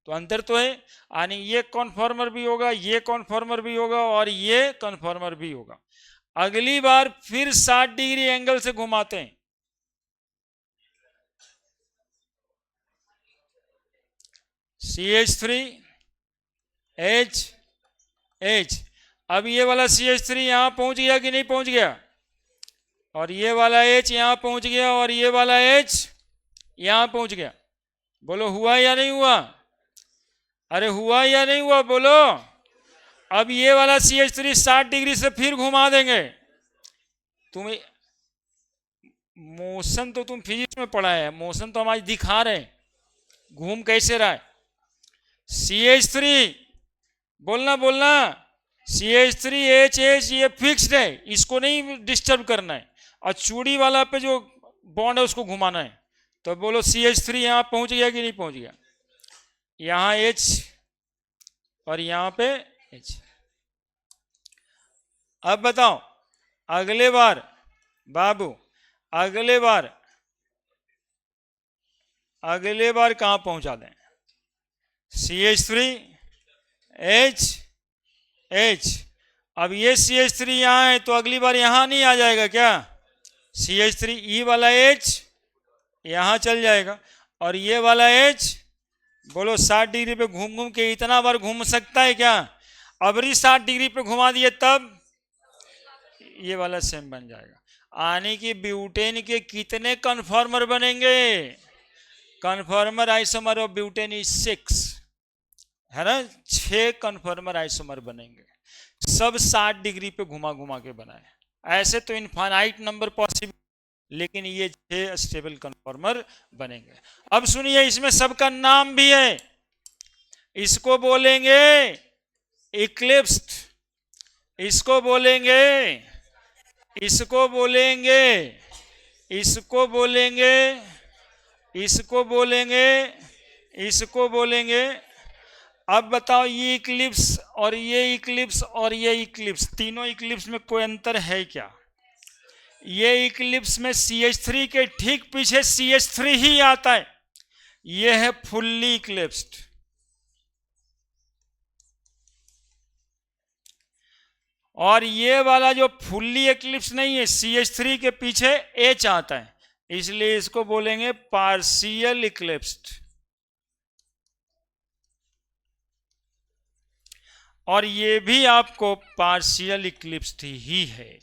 तो अंतर तो है। यानी ये कॉन्फॉर्मर भी होगा, ये कॉन्फॉर्मर भी होगा और ये कॉन्फॉर्मर भी होगा। अगली बार फिर 60 डिग्री एंगल से घुमाते हैं। CH3 H, अब ये वाला CH3 यहां पहुंच गया कि नहीं पहुंच गया? और ये वाला H यहां पहुंच गया और ये वाला H यहां पहुंच गया। बोलो हुआ या नहीं हुआ? अरे हुआ या नहीं हुआ बोलो। अब ये वाला CH3 60 डिग्री से फिर घुमा देंगे। तुम्हें मोशन तो तुम फिजिक्स में पढ़ा है, मोशन तो हम आज दिखा रहे हैं घूम कैसे रहा है। CH3, बोलना बोलना, CH3HH ये फिक्स्ड है, इसको नहीं डिस्टर्ब करना है, और चूड़ी वाला पे जो बॉन्ड है उसको घुमाना है। तो बोलो CH3 यहां पहुंच गया कि नहीं पहुंच गया? यहां H और यहां पे H। अब बताओ अगले बार बाबू, अगले बार कहां पहुंचा दें? CH3HH। अब ये CH3 यहां है तो अगली बार यहां नहीं आ जाएगा क्या? CH3E वाला H यहां चल जाएगा और ये वाला H, बोलो 60 डिग्री पे घूम घूम के इतना बार घूम सकता है क्या? अबरी 60 डिग्री पे घुमा दिए तब ये वाला सेम बन जाएगा। आने की ब्यूटेन के कितने कन्फॉर्मर बनेंगे? Conformer isomer of butane is 6 है ना, 6 कन्फॉर्मर आइसोमर बनेंगे, सब 60 डिग्री पे घुमा घुमा के बनाए। ऐसे तो इनफाइनाइट नंबर पॉसिबल, लेकिन ये 6 स्टेबल कन्फॉर्मर बनेंगे। अब सुनिए, इसमें सबका नाम भी है, इसको बोलेंगे इक्लिप्स्ड, इसको बोलेंगे, इसको बोलेंगे, इसको बोलेंगे, इसको बोलेंगे, इसको बोलेंगे। अब बताओ ये इक्लिप्स और ये इक्लिप्स और ये इक्लिप्स, तीनों इक्लिप्स में कोई अंतर है क्या? ये इक्लिप्स में CH3 के ठीक पीछे CH3 ही आता है, ये है फुल्ली इक्लिप्स्ड। और ये वाला जो फुल्ली इक्लिप्स नहीं है, CH3 के पीछे H आता है, इसलिए इसको बोलेंगे पार्शियल इक्लिप्स्ड। और ये भी आपको पार्शियल इक्लिप्स्ड ही है।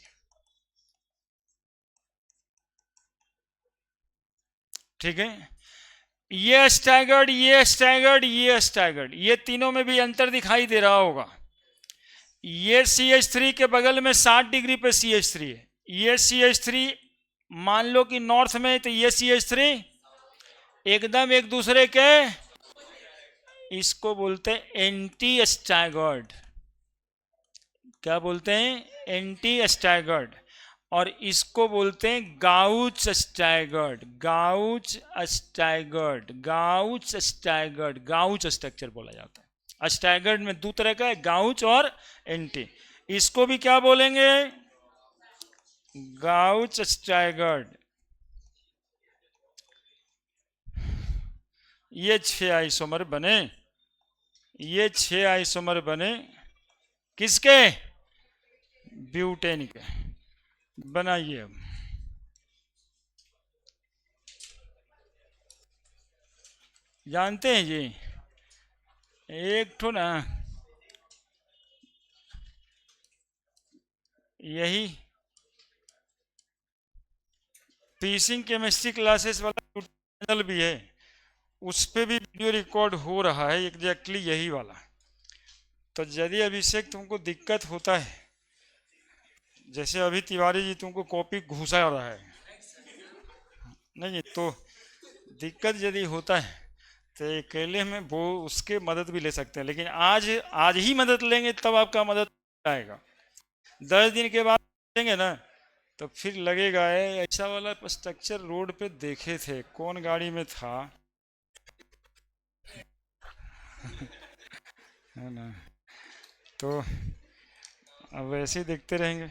ठीक है, ये स्टैगर्ड, ये स्टैगर्ड, ये स्टैगर्ड, ये तीनों में भी अंतर दिखाई दे रहा होगा। ये CH3 के बगल में 60 डिग्री पे CH3 है, ये CH3 मान लो कि नॉर्थ में, तो ये CH3 एकदम एक दूसरे के, इसको बोलते हैं एंटी स्टैगर्ड। क्या बोलते हैं? Anti staggered. और इसको बोलते हैं gauche staggered, gauche staggered, gauche staggered, gauche structure बोला जाता है। स्टैगर्ड में दो तरह का है, गाउच और एंटी। इसको भी क्या बोलेंगे? Gauche staggered. ये 6 आइसोमर बने, ये 6 आइसोमर बने किसके? ब्यूटेन के। बनाइए अब, जानते हैं जी, एक ठो ना यही पीसिंग केमिस्ट्री क्लासेस वाला चैनल भी है, उस पे भी वीडियो रिकॉर्ड हो रहा है एग्जैक्टली यही वाला। तो यदि अभिषेक तुमको दिक्कत होता है, जैसे अभी तिवारी जी तुमको कॉपी घुसा रहा है, नहीं तो दिक्कत यदि होता है तो अकेले में वो उसके मदद भी ले सकते हैं, लेकिन आज आज ही मदद लेंगे तब आपका मदद आएगा। 10 दिन के बाद लेंगे ना तो फिर लगेगा ऐसा वाला स्ट्रक्चर रोड पे देखे थे, कौन गाड़ी में था है ना। तो अब वैसे ही देखते रहेंगे।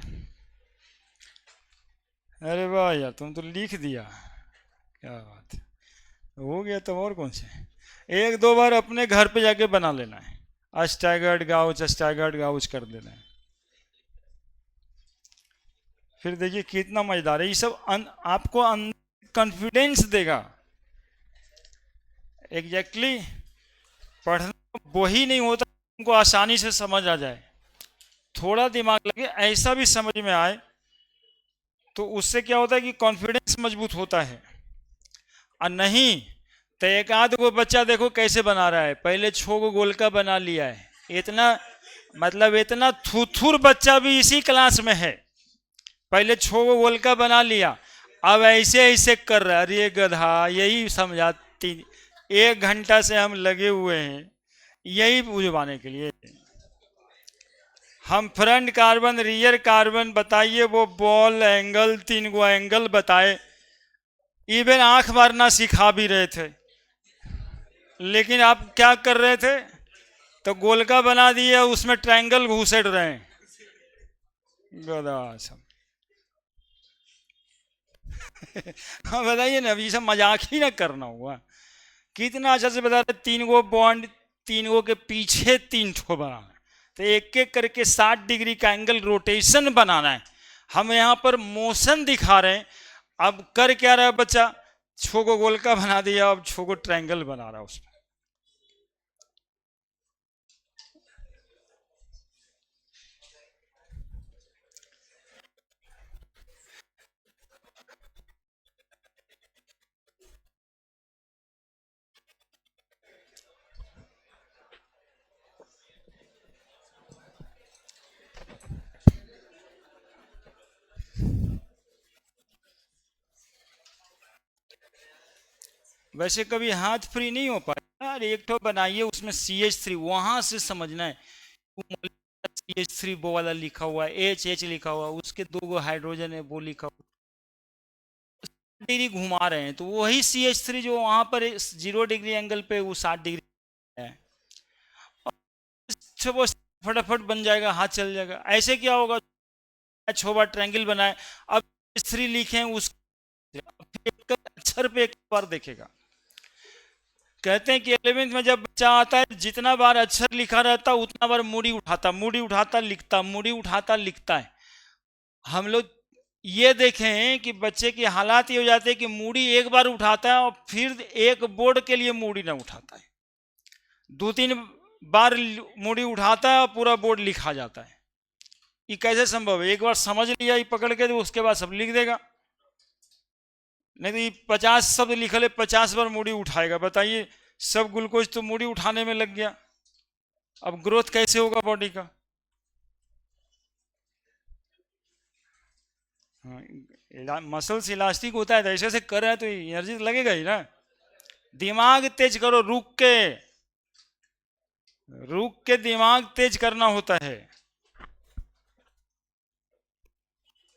अरे वाह यार, तुम तो लिख दिया, क्या बात है, हो गया। तो और कौन से, एक दो बार अपने घर पे जाके बना लेना है, स्टैगर्ड गाउच कर देना है, फिर देखिए कितना मजेदार है। ये सब आपको कॉन्फिडेंस देगा। एग्जैक्टली पढ़ना वही नहीं होता उनको आसानी से समझ आ जाए, थोड़ा दिमाग लगे ऐसा भी समझ में आए, तो उससे क्या होता है कि कॉन्फिडेंस मजबूत होता है। और नहीं तो एक आध को बच्चा देखो कैसे बना रहा है, पहले 6 गोलका बना लिया है, इतना मतलब इतना थुथुर बच्चा भी इसी क्लास में है, पहले 6 गोलका बना लिया, अब ऐसे ऐसे कर रहा है। अरे गधा, यही समझाती, 1 घंटा से हम लगे हुए हैं यही बुझवाने के लिए। हम फ्रंट कार्बन रियर कार्बन बताइए, वो बॉल एंगल 3 एंगल बताए, इवन आंख मारना सिखा भी रहे थे, लेकिन आप क्या कर रहे थे, तो गोलका बना दिए उसमें ट्रायंगल घुसेड़ रहे हैं, गधा सब। हाँ बताइए ना, अभी सब मजाक ही ना करना हुआ, कितना अच्छा से बता रहे, 3 बॉन्ड, 3 के पीछे 3 ठो बनाना है, तो एक एक करके 60 डिग्री का एंगल रोटेशन बनाना है। हम यहाँ पर मोशन दिखा रहे हैं, अब कर क्या रहा है बच्चा, 6 गोलका बना दिया, अब 6 ट्रायंगल बना रहा है उसमें। वैसे कभी हाथ फ्री नहीं हो पाया यार, एक तो बनाइए उसमें CH3, वहां से समझना है, CH3 वो वाला लिखा हुआ है, HH लिखा हुआ है, उसके 2 हाइड्रोजन है वो लिखा हुआ, डिग्री घुमा रहे हैं, तो वही CH3 जो वहां पर 0 डिग्री एंगल पे वो 60 डिग्री है, और वो फटाफट बन जाएगा, हाथ चल जाएगा। ऐसे क्या होगा, 6 बार ट्रायंगल बनाए, अब 3 लिखे उस अक्षर पे एक बार देखेगा। कहते हैं कि 11वीं में जब बच्चा आता है, जितना बार अक्षर लिखा रहता उतना बार मूड़ी उठाता लिखता, मूड़ी उठाता लिखता है। हम लोग ये देखें कि बच्चे की हालात ये हो जाते हैं कि मूड़ी एक बार उठाता है और फिर एक बोर्ड के लिए मूड़ी ना उठाता है, 2-3 बार मूड़ी उठाता है और पूरा बोर्ड लिखा जाता है। ये कैसे संभव है, एक बार समझ लिया ये पकड़ के, तो उसके बाद सब लिख देगा। नहीं तो ये 50 शब्द लिखले 50 बार मूड़ी उठाएगा, बताइए, सब ग्लूकोज तो मूड़ी उठाने में लग गया, अब ग्रोथ कैसे होगा बॉडी का। हाँ, मसल्स इलास्टिक होता है, तो ऐसे ऐसे कर रहा है तो एनर्जी तो लगेगा ही ना। दिमाग तेज करो, रुक के दिमाग तेज करना होता है।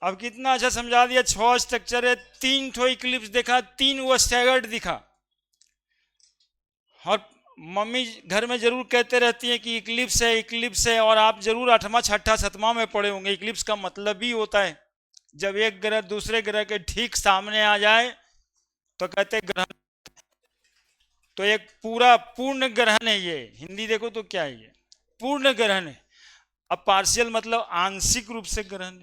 अब कितना अच्छा समझा दिया, 6 स्ट्रक्चर है, 3 ठो इक्लिप्स देखा, 3 वो स्टैगर्ड दिखा। और मम्मी घर में जरूर कहते रहती है कि इक्लिप्स है इक्लिप्स है, और आप जरूर 8वां 6ठा 7वां में पढ़े होंगे। इक्लिप्स का मतलब भी होता है जब एक ग्रह दूसरे ग्रह के ठीक सामने आ जाए तो कहते ग्रहण। तो एक पूरा पूर्ण ग्रहण है ये, हिंदी देखो तो क्या है, ये पूर्ण ग्रहण है। अब पार्शियल मतलब आंशिक रूप से ग्रहण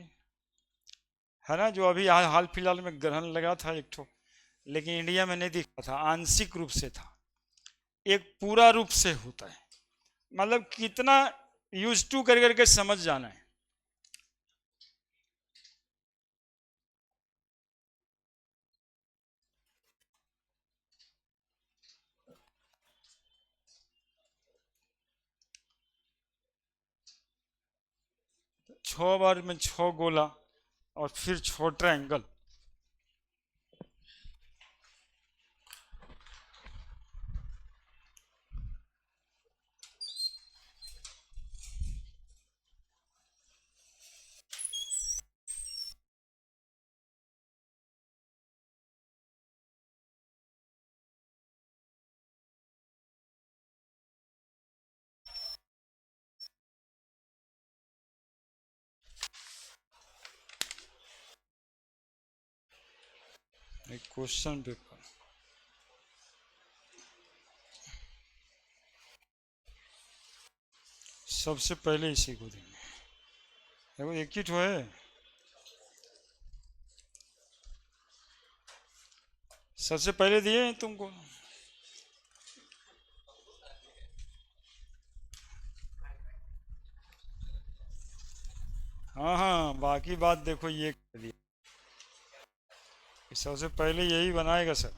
है ना, जो अभी हाल फिलहाल में ग्रहण लगा था एक ठो, लेकिन इंडिया में नहीं दिखा था, आंशिक रूप से था, एक पूरा रूप से होता है। मतलब कितना यूज टू कर करके समझ जाना है। 6 बार में 6 गोला और फिर 6 ट्रायंगल। एक क्वेश्चन पेपर सबसे पहले इसी को देंगे। देखो एक ही ठो है, सबसे पहले दिए हैं तुमको। हाँ हाँ, बाकी बात देखो ये कर दिया, सबसे पहले यही बनाएगा सर।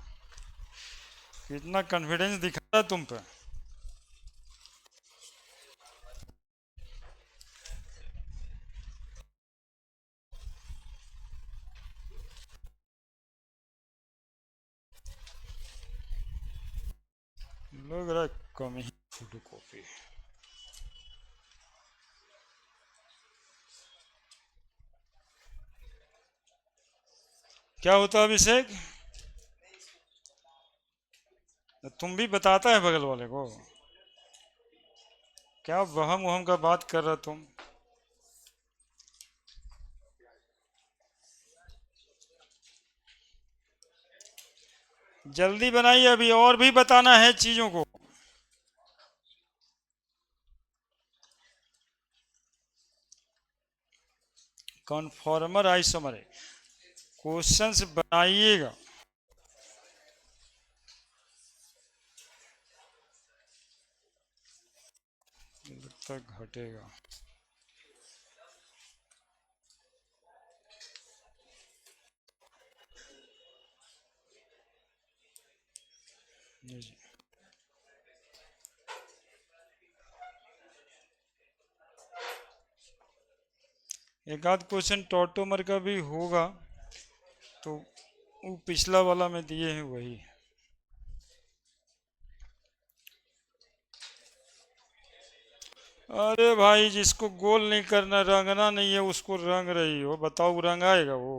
कितना कॉन्फिडेंस दिखा रहा तुम पे। लग रहा है कम ही फोटो कॉपी। क्या होता है अभिषेक? तुम भी बताता है बगल वाले को। क्या वहम वहम का बात कर रहा तुम? जल्दी बनाइए, अभी और भी बताना है चीजों को। कॉन्फॉर्मर आइसोमर है, क्वेश्चंस बनाइएगा। लगता घटेगा। जी। एक आध क्वेश्चन टॉटोमर का भी होगा, तो वो पिछला वाला में दिए हैं वही। अरे भाई, जिसको गोल नहीं करना, रंगना नहीं है, उसको रंग रही हो, बताओ रंग आएगा वो?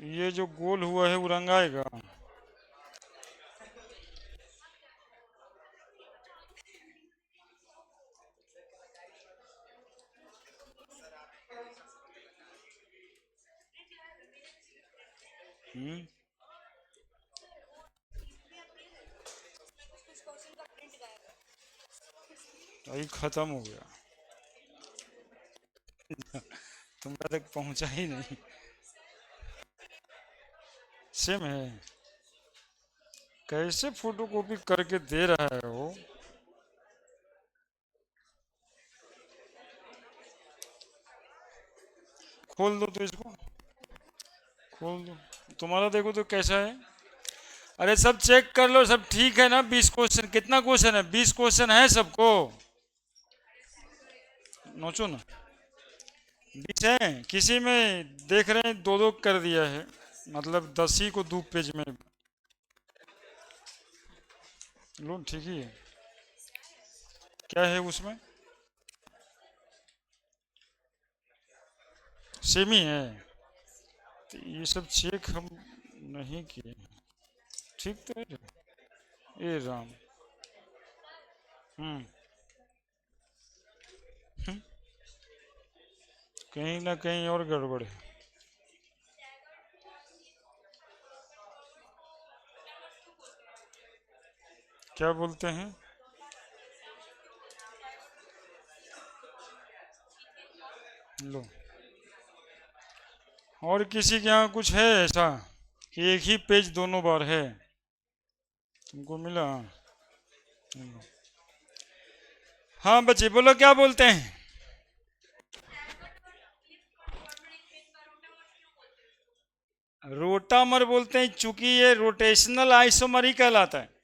ये जो गोल हुआ है वो रंग आएगा? हम्म। अभी खत्म हो गया, तुम्हारे तक पहुंचा ही नहीं। सेम है। कैसे फोटोकॉपी करके दे रहा है वो? खोल दो तो इसको, खोल दो। तुम्हारा देखो तो कैसा है। अरे सब चेक कर लो, सब ठीक है ना? 20 क्वेश्चन, कितना क्वेश्चन है? 20 क्वेश्चन है सबको। नोचो ना। 20 है, किसी में देख रहे हैं दो दो कर दिया है, मतलब 10 ही को 2 पेज में। लो ठीक ही है। क्या है उसमें? सेमी है, तो ये सब चेक हम नहीं किए। ठीक तो है। ए राम। हम्म। कहीं ना कहीं और गड़बड़ है। क्या बोलते हैं? लो, और किसी के यहाँ कुछ है ऐसा कि एक ही पेज दोनों बार है? तुमको मिला? लो। हाँ बच्चे बोलो, क्या बोलते हैं? रोटामर बोलते हैं, चूंकि ये रोटेशनल आइसोमर ही कहलाता है।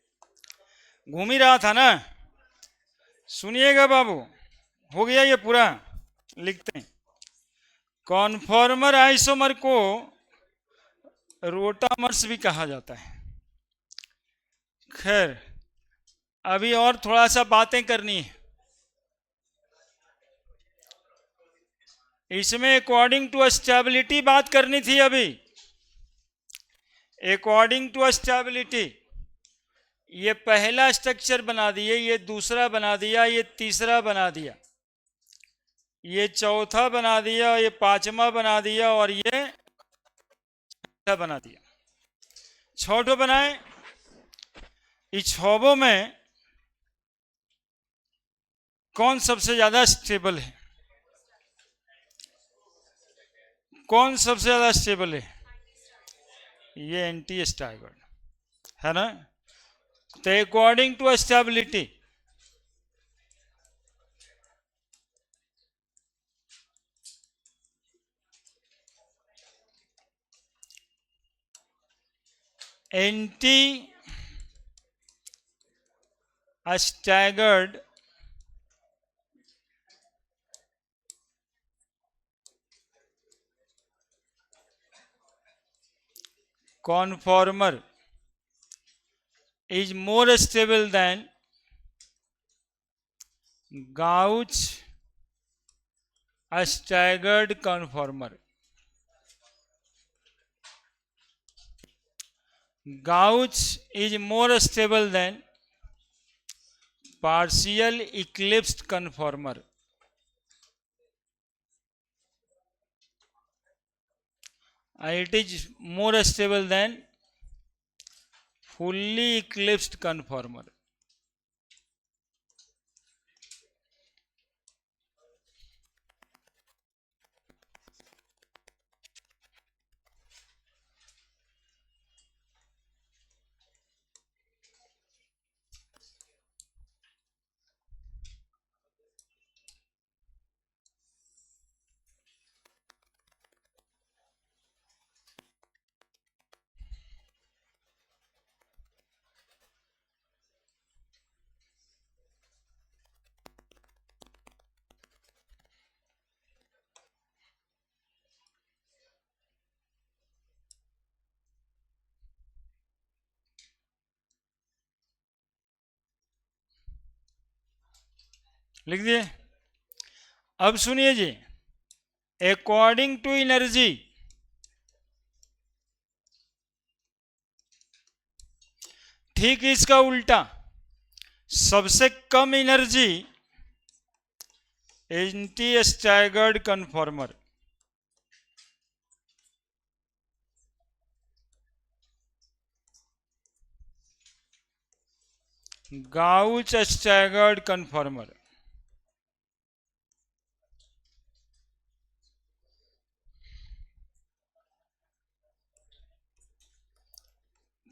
घूम ही रहा था ना, सुनिएगा बाबू, हो गया ये पूरा, लिखते हैं। कॉन्फॉर्मर आइसोमर को रोटामर्स भी कहा जाता है। खैर, अभी और थोड़ा सा बातें करनी है इसमें। अकॉर्डिंग टू स्टेबिलिटी बात करनी थी अभी। अकॉर्डिंग टू स्टेबिलिटी ये पहला स्ट्रक्चर बना दिए, ये दूसरा बना दिया, ये तीसरा बना दिया, ये चौथा बना दिया, ये पांचवा बना दिया और ये छठा बना दिया। छठो बनाए। इस छहों में कौन सबसे ज्यादा स्टेबल है? कौन सबसे ज्यादा स्टेबल है? ये एंटी स्टैगर्ड है ना। तो according to stability anti staggered conformer is more stable than gauge staggered conformer. Gauge is more stable than partial eclipsed conformer. It is more stable than fully eclipsed conformer. लिख दिए। अब सुनिए जी, according to energy ठीक इसका उल्टा, सबसे कम energy anti staggered conformer. Gauche staggered conformer.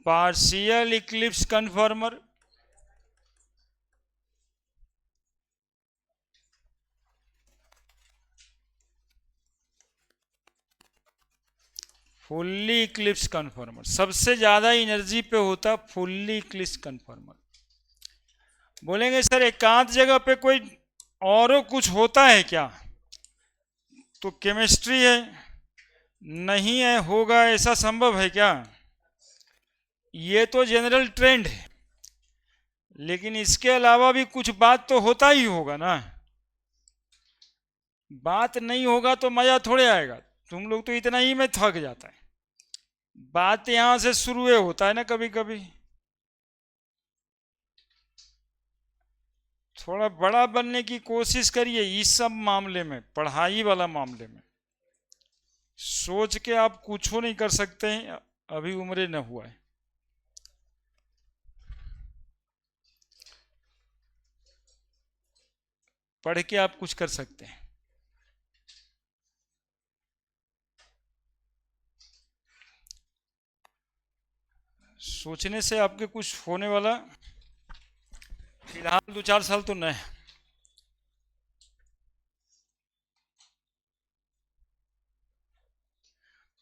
Partial eclipse conformer. Fully eclipse conformer सबसे ज्यादा एनर्जी पे होता फुल्ली इक्लिप्स कन्फॉर्मर। बोलेंगे सर एकांत जगह पे कोई और कुछ होता है क्या? तो केमिस्ट्री है, नहीं है, होगा, ऐसा संभव है क्या? ये तो जनरल ट्रेंड है, लेकिन इसके अलावा भी कुछ बात तो होता ही होगा ना। बात नहीं होगा तो मजा थोड़े आएगा। तुम लोग तो इतना ही में थक जाता है। बात यहां से शुरू होता है ना कभी कभी। थोड़ा बड़ा बनने की कोशिश करिए इस सब मामले में, पढ़ाई वाला मामले में। सोच के आप कुछ नहीं कर सकते हैं, अभी उम्र न हुआ है। पढ़ के आप कुछ कर सकते हैं। सोचने से आपके कुछ होने वाला फिलहाल 2-4 साल तो नहीं।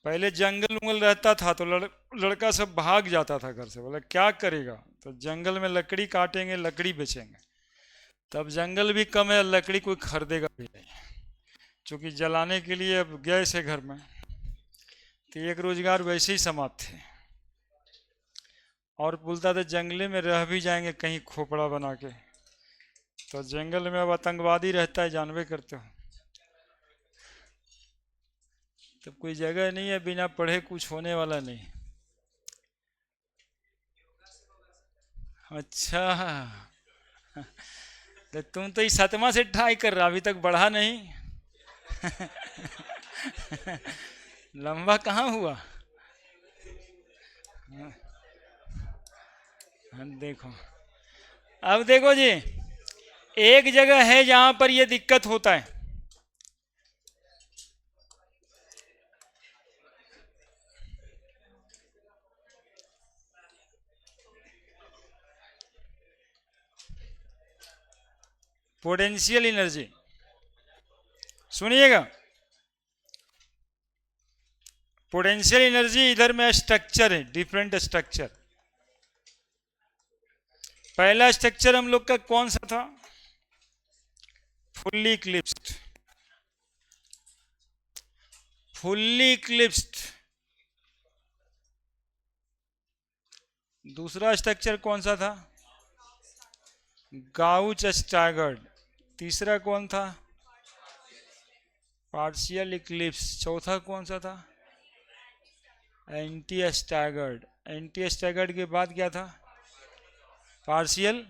पहले जंगल उंगल रहता था तो लड़का सब भाग जाता था घर से, बोला क्या करेगा, तो जंगल में लकड़ी काटेंगे, लकड़ी बेचेंगे। तब जंगल भी कम है, लकड़ी कोई खरीदेगा भी नहीं, क्योंकि जलाने के लिए अब गैस है घर में, तो एक रोजगार वैसे ही समाप्त है। और बोलता था जंगले में रह भी जाएंगे कहीं खोपड़ा बना के, तो जंगल में अब आतंकवादी रहता है, जानबे करते हो। तब कोई जगह नहीं है, बिना पढ़े कुछ होने वाला नहीं। अच्छा, तो तुम तो इस 7वां से ट्राई कर रहा, अभी तक बढ़ा नहीं। लंबा कहाँ हुआ। देखो, अब देखो जी, एक जगह है जहां पर यह दिक्कत होता है। पोटेंशियल एनर्जी, सुनिएगा, पोटेंशियल एनर्जी इधर में स्ट्रक्चर है, डिफरेंट स्ट्रक्चर। पहला स्ट्रक्चर हम लोग का कौन सा था, फुल्ली इक्लिप्स्ड, फुल्ली इक्लिप्स्ड। दूसरा स्ट्रक्चर कौन सा था, गाउच स्टैगर्ड। तीसरा कौन था, पार्शियल इक्लिप्स। चौथा कौन सा था, एंटी स्टैगर्ड। एंटी स्टैगर्ड के बाद क्या था, partial,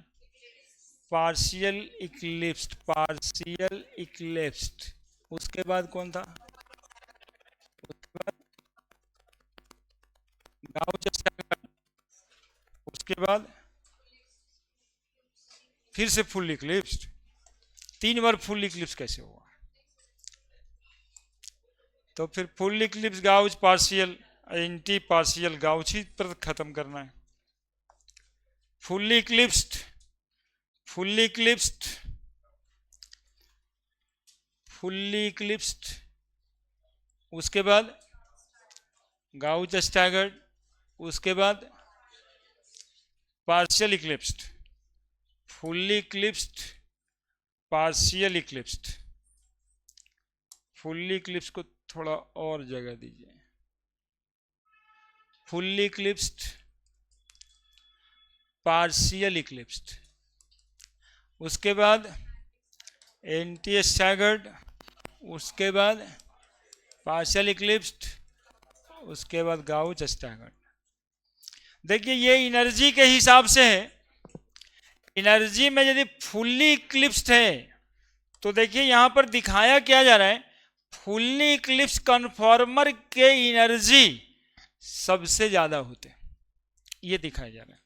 partial eclipsed, partial eclipsed. उसके बाद कौन था, उसके बाद गाउच स्टैगर्ड। उसके बाद फिर से फुल इक्लिप्स्ड। 3 बार फुल इक्लिप्स कैसे हुआ। तो फिर full eclipse, gauche, partial, anti, partial, gauche ही पर खत्म करना है। Fully eclipsed, fully eclipsed, fully eclipsed. उसके बाद गाउच स्टैगर्ड। उसके बाद partial eclipsed, fully eclipsed, partial eclipsed. Fully eclipse को थोड़ा और जगह दीजिए, फुल्ली इक्लिप्स्ड, पार्शियल इक्लिप्स्ड। उसके बाद एंटी स्टैगर्ड। उसके बाद पार्शियल इक्लिप्स्ड। उसके बाद गाउच स्टैगर्ड। देखिए ये एनर्जी के हिसाब से है। एनर्जी में यदि फुल्ली इक्लिप्स्ड है तो देखिए यहां पर दिखाया क्या जा रहा है, फुल्ली इक्लिप्स कन्फॉर्मर के एनर्जी सबसे ज्यादा होते हैं, ये दिखाया जा रहा है।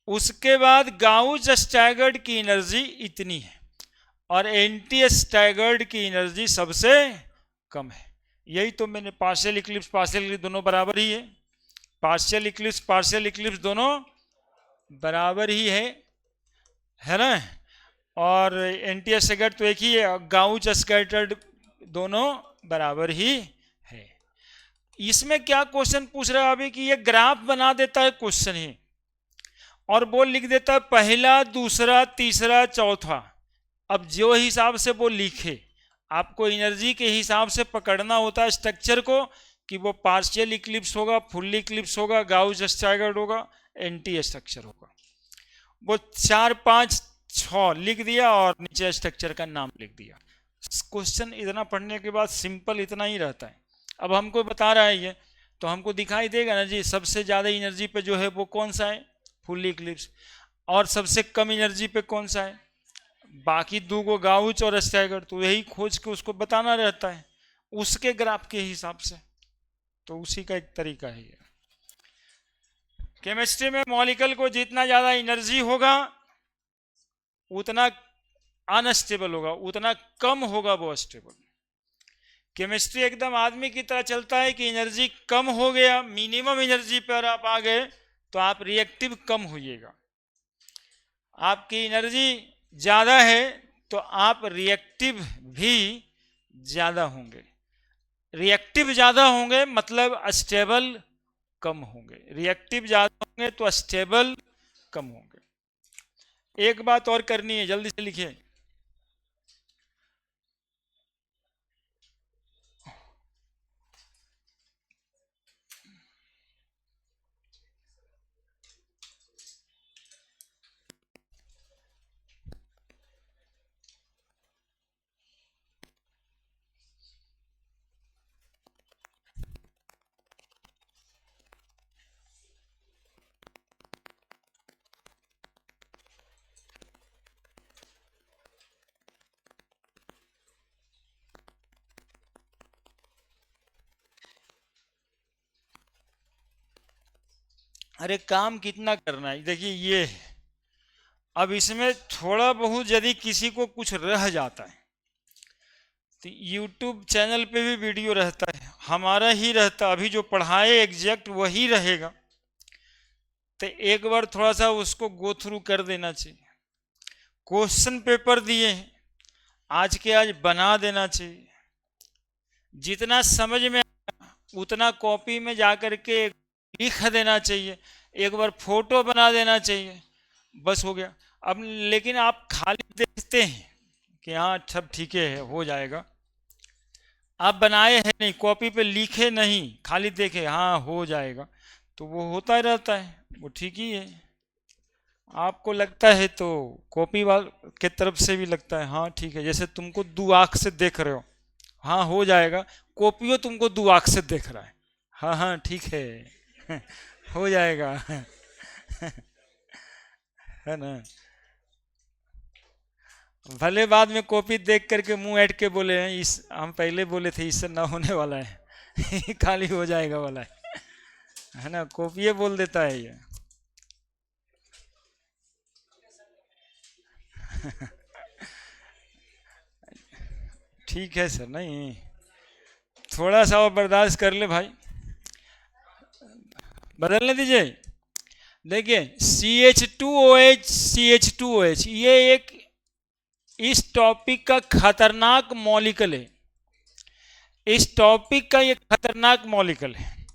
उसके बाद गाउच स्टैगर्ड की एनर्जी इतनी है और एंटी स्टैगर्ड की एनर्जी सबसे कम है। यही तो मैंने, पार्शियल इक्लिप्स, पार्शियल इक्लिप्स दोनों बराबर ही है। पार्शियल इक्लिप्स, पार्शियल इक्लिप्स दोनों बराबर ही है ना। और एंटी स्टैगर्ड तो एक ही है, गाउच स्कैटर्ड दोनों बराबर ही है। इसमें क्या क्वेश्चन पूछ रहा है अभी कि ये ग्राफ बना देता है क्वेश्चन ही, और वो लिख देता है पहला, दूसरा, तीसरा, चौथा। अब जो हिसाब से वो लिखे, आपको एनर्जी के हिसाब से पकड़ना होता है स्ट्रक्चर को, कि वो पार्शियल इक्लिप्स होगा, फुल्ली इक्लिप्स होगा, गाउच स्टैगर्ड होगा, एंटी स्ट्रक्चर होगा। वो 4, 5, 6 लिख दिया और नीचे स्ट्रक्चर का नाम लिख दिया। क्वेश्चन इतना पढ़ने के बाद सिंपल इतना ही रहता है। अब हमको बता रहा है ये, तो हमको दिखाई देगा ना जी, सबसे ज़्यादा एनर्जी पे जो है वो कौन सा है, फुल्ली इक्लिप्स। और सबसे कम एनर्जी पे कौन सा है, बाकी 2 को गाउच और स्टैगर्ड। तो यही खोज के उसको बताना रहता है उसके ग्राफ के हिसाब से। तो उसी का एक तरीका है ये। केमिस्ट्री में मॉलिक्यूल को जितना ज़्यादा एनर्जी होगा उतना अनस्टेबल होगा, उतना कम होगा वो स्टेबल। केमिस्ट्री एकदम आदमी की तरह चलता है कि एनर्जी कम हो गया, मिनिमम एनर्जी पर आप आ गए तो आप रिएक्टिव कम होइएगा। आपकी एनर्जी ज़्यादा है तो आप रिएक्टिव भी ज़्यादा होंगे। रिएक्टिव ज़्यादा होंगे मतलब स्टेबल कम होंगे, रिएक्टिव ज़्यादा होंगे तो स्टेबल कम होंगे। एक बात और करनी है, जल्दी से लिखिए। अरे काम कितना करना है, देखिए ये है। अब इसमें थोड़ा बहुत यदि किसी को कुछ रह जाता है तो यूट्यूब चैनल पे भी वीडियो रहता है, हमारा ही रहता, अभी जो पढ़ाए एग्जैक्ट वही रहेगा, तो एक बार थोड़ा सा उसको गो थ्रू कर देना चाहिए। क्वेश्चन पेपर दिए हैं, आज के आज बना देना चाहिए, जितना समझ में उतना कॉपी में जाकर के लिख देना चाहिए, एक बार फोटो बना देना चाहिए, बस हो गया। अब लेकिन आप खाली देखते हैं कि हाँ सब ठीक है, हो जाएगा, आप बनाए हैं नहीं, कॉपी पे लिखे नहीं, खाली देखे हाँ हो जाएगा, तो वो होता ही रहता है, वो ठीक ही है। आपको लगता है तो कॉपी वाल के तरफ से भी लगता है हाँ ठीक है, जैसे तुमको दो आँख से देख रहे हो, हाँ हो जाएगा, कॉपियो तुमको दो आँख से देख रहा है, हाँ हाँ ठीक है हो जाएगा है ना। भले बाद में कॉपी देख करके मुंह ऐट के बोले हैं, इस हम पहले बोले थे इससे ना होने वाला है खाली हो जाएगा वाला है ना, कॉपी बोल देता है ये ठीक है सर, नहीं थोड़ा सा और बर्दाश्त कर ले भाई, बदलने दीजिए। देखिए CH2OH ये एक इस टॉपिक का खतरनाक मॉलिक्यूल है, इस टॉपिक का ये खतरनाक मॉलिक्यूल है,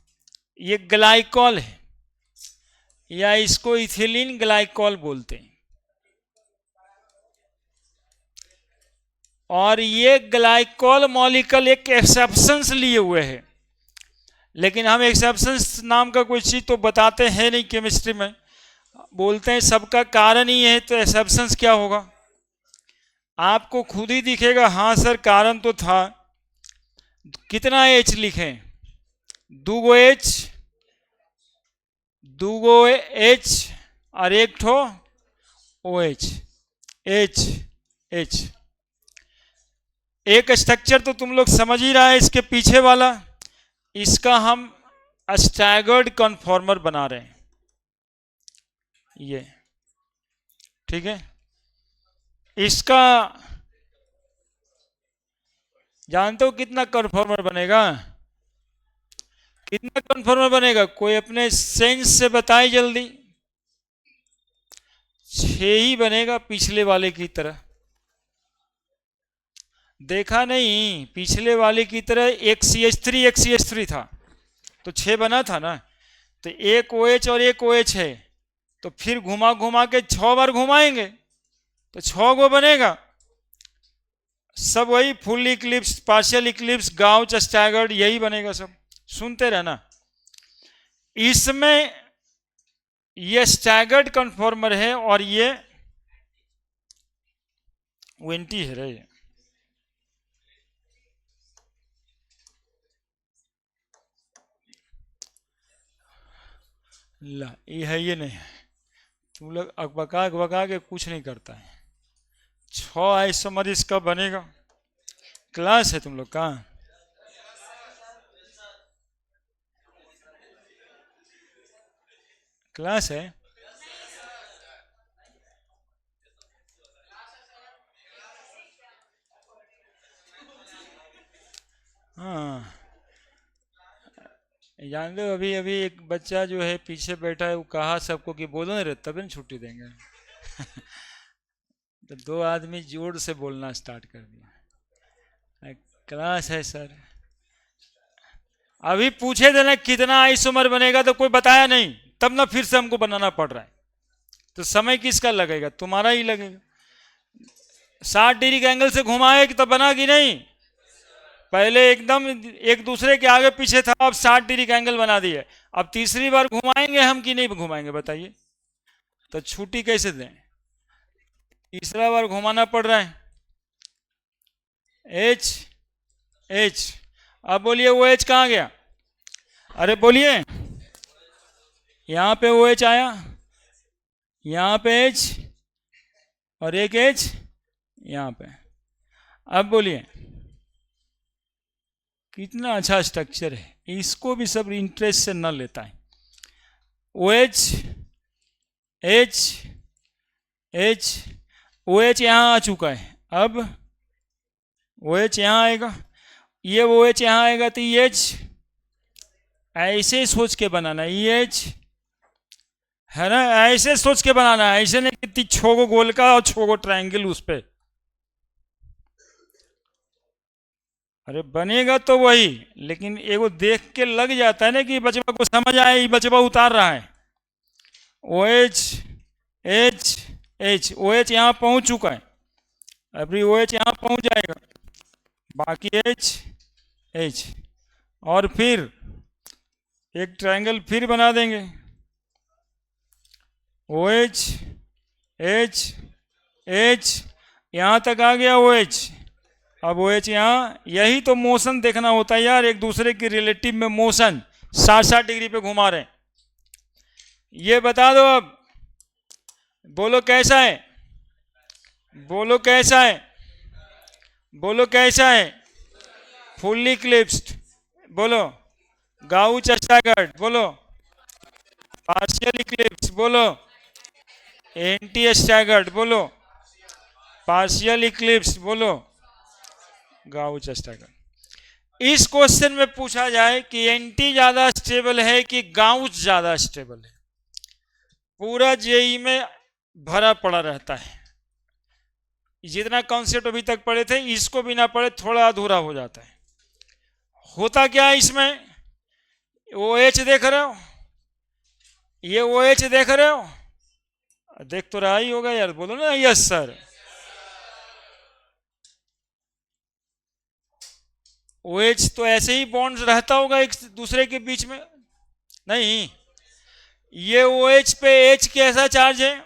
ये ग्लाइकॉल है, या इसको इथिलीन ग्लाइकॉल बोलते हैं। और ये ग्लाइकॉल मॉलिक्यूल एक एक्सेप्शंस लिए हुए है, लेकिन हम एक्सेप्शंस नाम का कोई चीज़ तो बताते हैं नहीं केमिस्ट्री में, बोलते हैं सबका कारण ही है, तो एक्सेप्शंस क्या होगा आपको खुद ही दिखेगा, हाँ सर कारण तो था। कितना एच लिखें, दूगो एच, दूगो एच और एक ठो ओ एच, एच एच, एक स्ट्रक्चर तो तुम लोग समझ ही रहा है, इसके पीछे वाला इसका हम स्टैगर्ड कन्फॉर्मर बना रहे हैं, ये ठीक है। इसका जानते हो कितना कन्फॉर्मर बनेगा, कितना कन्फॉर्मर बनेगा, कोई अपने सेंस से बताए जल्दी। 6 ही बनेगा, पिछले वाले की तरह, देखा नहीं पिछले वाले की तरह एक CH3 था, तो 6 बना था ना, तो एक OH और एक OH है, तो फिर घुमा घुमा के 6 बार घुमाएंगे तो 6 गो बनेगा, सब वही full Eclipse, partial Eclipse, gauche, staggered, यही बनेगा सब, सुनते रहना। इसमें ये स्टैगर्ड कन्फॉर्मर है और ये वेंटी है रे, ला ये है, ये नहीं है, तुम लोग अकबका के कुछ नहीं करता है। 6 आइसोमर इसका बनेगा, क्लास है तुम लोग का, क्लास है, हाँ जानते हो, अभी अभी एक बच्चा जो है पीछे बैठा है, वो कहा सबको कि बोलो नहीं रहे तभी न छुट्टी देंगे तो 2 आदमी जोर से बोलना स्टार्ट कर दिया, क्लास है सर। अभी पूछे थे ना कितना आइसोमर बनेगा, तो कोई बताया नहीं, तब ना फिर से हमको बनाना पड़ रहा है, तो समय किसका लगेगा? तुम्हारा ही लगेगा। 60 डिग्री के एंगल से घुमाए तो बना कि नहीं? पहले एकदम एक दूसरे के आगे पीछे था, अब 60 डिग्री का एंगल बना दिए। अब तीसरी बार घुमाएंगे हम कि नहीं घुमाएंगे बताइए? तो छुट्टी कैसे दें? तीसरा बार घुमाना पड़ रहा है। एच एच, अब बोलिए वो एच कहाँ गया? अरे बोलिए, यहां पे वो एच आया, यहां पे एच और एक एच यहां पे। अब बोलिए कितना अच्छा स्ट्रक्चर है, इसको भी सब इंटरेस्ट से न लेता है। O H H H, O H यहां आ चुका है, अब ओ एच यहां आएगा, ये ओ एच यहां आएगा, तो ये एच ऐसे सोच के बनाना, ये एच है ना, ऐसे सोच के बनाना है, ऐसे नहीं कि 6 गो गोल का और 6 गो ट्रायंगल उस पर। अरे बनेगा तो वही, लेकिन एगो देख के लग जाता है ना कि बचवा को समझ आए, ये बचवा उतार रहा है। O H H H, O H यहाँ पहुंच चुका है, अभी ओ एच यहाँ पहुंच जाएगा, बाकी एच एच, और फिर एक ट्रायंगल फिर बना देंगे, ओ एच एच एच, यहाँ तक आ गया ओ एच। अब ओ एच यहाँ, यही तो मोशन देखना होता है यार, एक दूसरे की रिलेटिव में मोशन 60-60 डिग्री पे घुमा रहे हैं। ये बता दो अब, बोलो कैसा है, बोलो कैसा है, बोलो कैसा है? फुल्ली क्लिप्स्ड, बोलो। गाउच स्टैगर्ड, बोलो। पार्शियल इक्लिप्स, बोलो। एंटी स्टैगर्ड, बोलो। पार्शियल इक्लिप्स, बोलो। Gauche staggered. इस क्वेश्चन में पूछा जाए कि एंटी ज्यादा स्टेबल है कि गाउच ज्यादा स्टेबल है, पूरा जेई में भरा पड़ा रहता है। जितना कॉन्सेप्ट अभी तक पढ़े थे, इसको भी ना पढ़े थोड़ा अधूरा हो जाता है। होता क्या है इसमें? ओ एच देख रहे हो, ये ओ एच देख रहे हो, देख तो रहा ही होगा यार, बोलो ना यस सर। ओ एच तो ऐसे ही बॉन्ड रहता होगा एक दूसरे के बीच में, नहीं? ये ओ एच पे एच कैसा चार्ज है?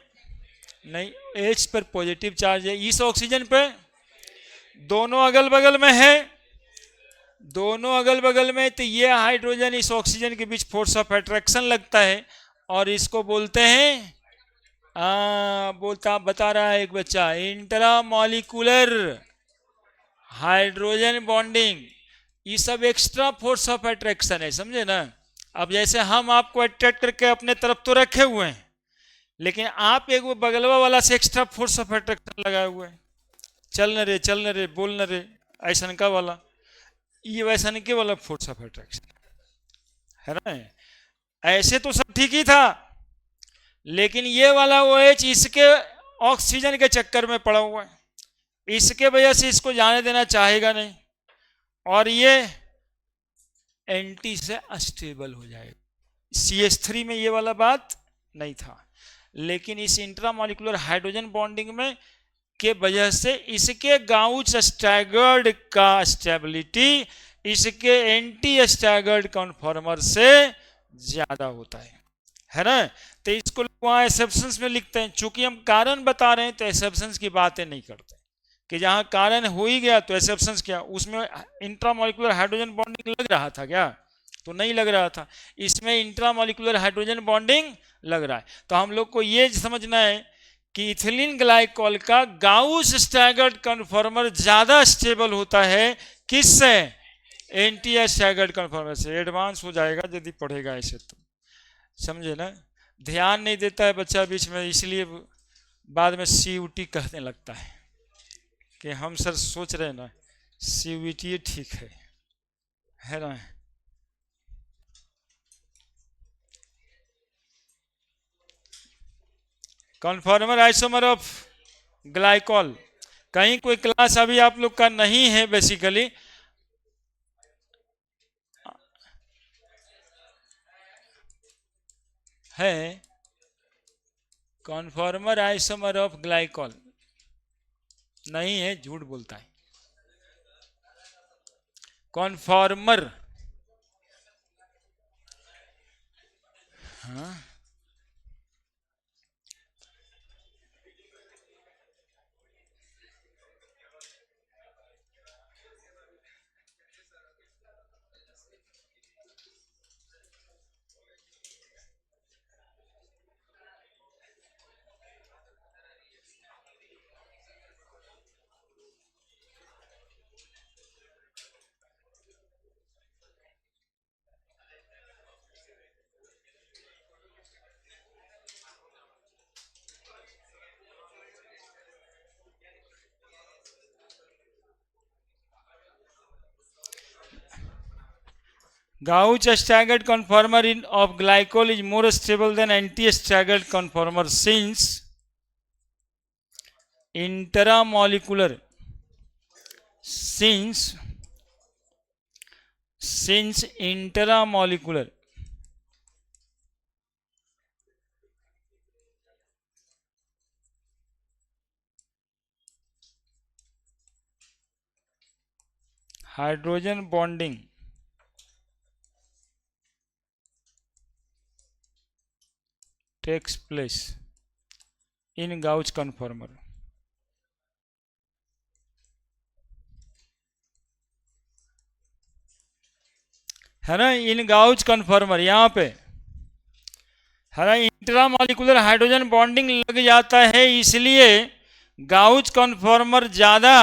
नहीं, एच पर पॉजिटिव चार्ज है। इस ऑक्सीजन पे दोनों अगल बगल में है, दोनों अगल बगल में, तो ये हाइड्रोजन इस ऑक्सीजन के बीच फोर्स ऑफ अट्रैक्शन लगता है, और इसको बोलते हैं बोलता बता रहा है एक बच्चा, इंट्रा मॉलिक्यूलर हाइड्रोजन बॉन्डिंग। ये सब एक्स्ट्रा फोर्स ऑफ अट्रैक्शन है, समझे ना? अब जैसे हम आपको अट्रैक्ट करके अपने तरफ तो रखे हुए हैं, लेकिन आप एक वो बगलवा वाला से एक्स्ट्रा फोर्स ऑफ अट्रैक्शन लगाए हुए हैं, चल न रे चल न रे बोल न रे, ऐसा का वाला, ये वैसा के वाला फोर्स ऑफ अट्रैक्शन है ना। ऐसे तो सब ठीक ही था, लेकिन ये वाला ओ एच इसके ऑक्सीजन के चक्कर में पड़ा हुआ है, इसके वजह से इसको जाने देना चाहेगा नहीं, और ये एंटी से अस्टेबल हो जाएगा। CH3 में ये वाला बात नहीं था, लेकिन इस इंट्रामॉलिक्यूलर हाइड्रोजन बॉन्डिंग में के वजह से इसके गाउच स्टैगर्ड का स्टेबिलिटी इसके एंटी स्टैगर्ड कन्फॉर्मर से ज्यादा होता है ना। तो इसको वहां एक्सेप्शंस में लिखते हैं, चूंकि हम कारण बता रहे हैं तो एक्सेप्शंस की बातें नहीं करते, कि जहां कारण हो ही गया तो एक्सेप्शंस क्या, उसमें इंट्रामॉलिक्यूलर हाइड्रोजन बॉन्डिंग लग रहा था क्या? तो नहीं लग रहा था, इसमें इंट्रामॉलिक्यूलर हाइड्रोजन बॉन्डिंग लग रहा है। तो हम लोग को ये समझना है कि इथिलीन ग्लाइकोल का गाउस स्टैगर्ड कन्फॉर्मर ज्यादा स्टेबल होता है, किससे? एंटी स्टैगर्ड कन्फॉर्मर से। एडवांस हो जाएगा यदि पढ़ेगा ऐसे तो, समझे ना? ध्यान नहीं देता है बच्चा बीच में, इसलिए बाद में CUT कहने लगता है कि हम सर सोच रहे हैं ना CUT ठीक है ना। कन्फॉर्मर आइसोमर ऑफ ग्लाइकोल, कहीं कोई क्लास अभी आप लोग का नहीं है बेसिकली, है कॉन्फॉर्मर आइसोमर ऑफ ग्लाइकॉल नहीं है, झूठ बोलता है। कॉन्फॉर्मर, हाँ, Gauge staggered conformer in of glycol is more stable than anti-staggered conformer intramolecular since intramolecular hydrogen bonding takes place in gauge conformer। है ना, इन गाउज कन्फर्मर यहाँ पे है ना, इंट्रामॉलिकुलर हाइड्रोजन बॉन्डिंग लग जाता है, इसलिए गाउज कन्फर्मर ज्यादा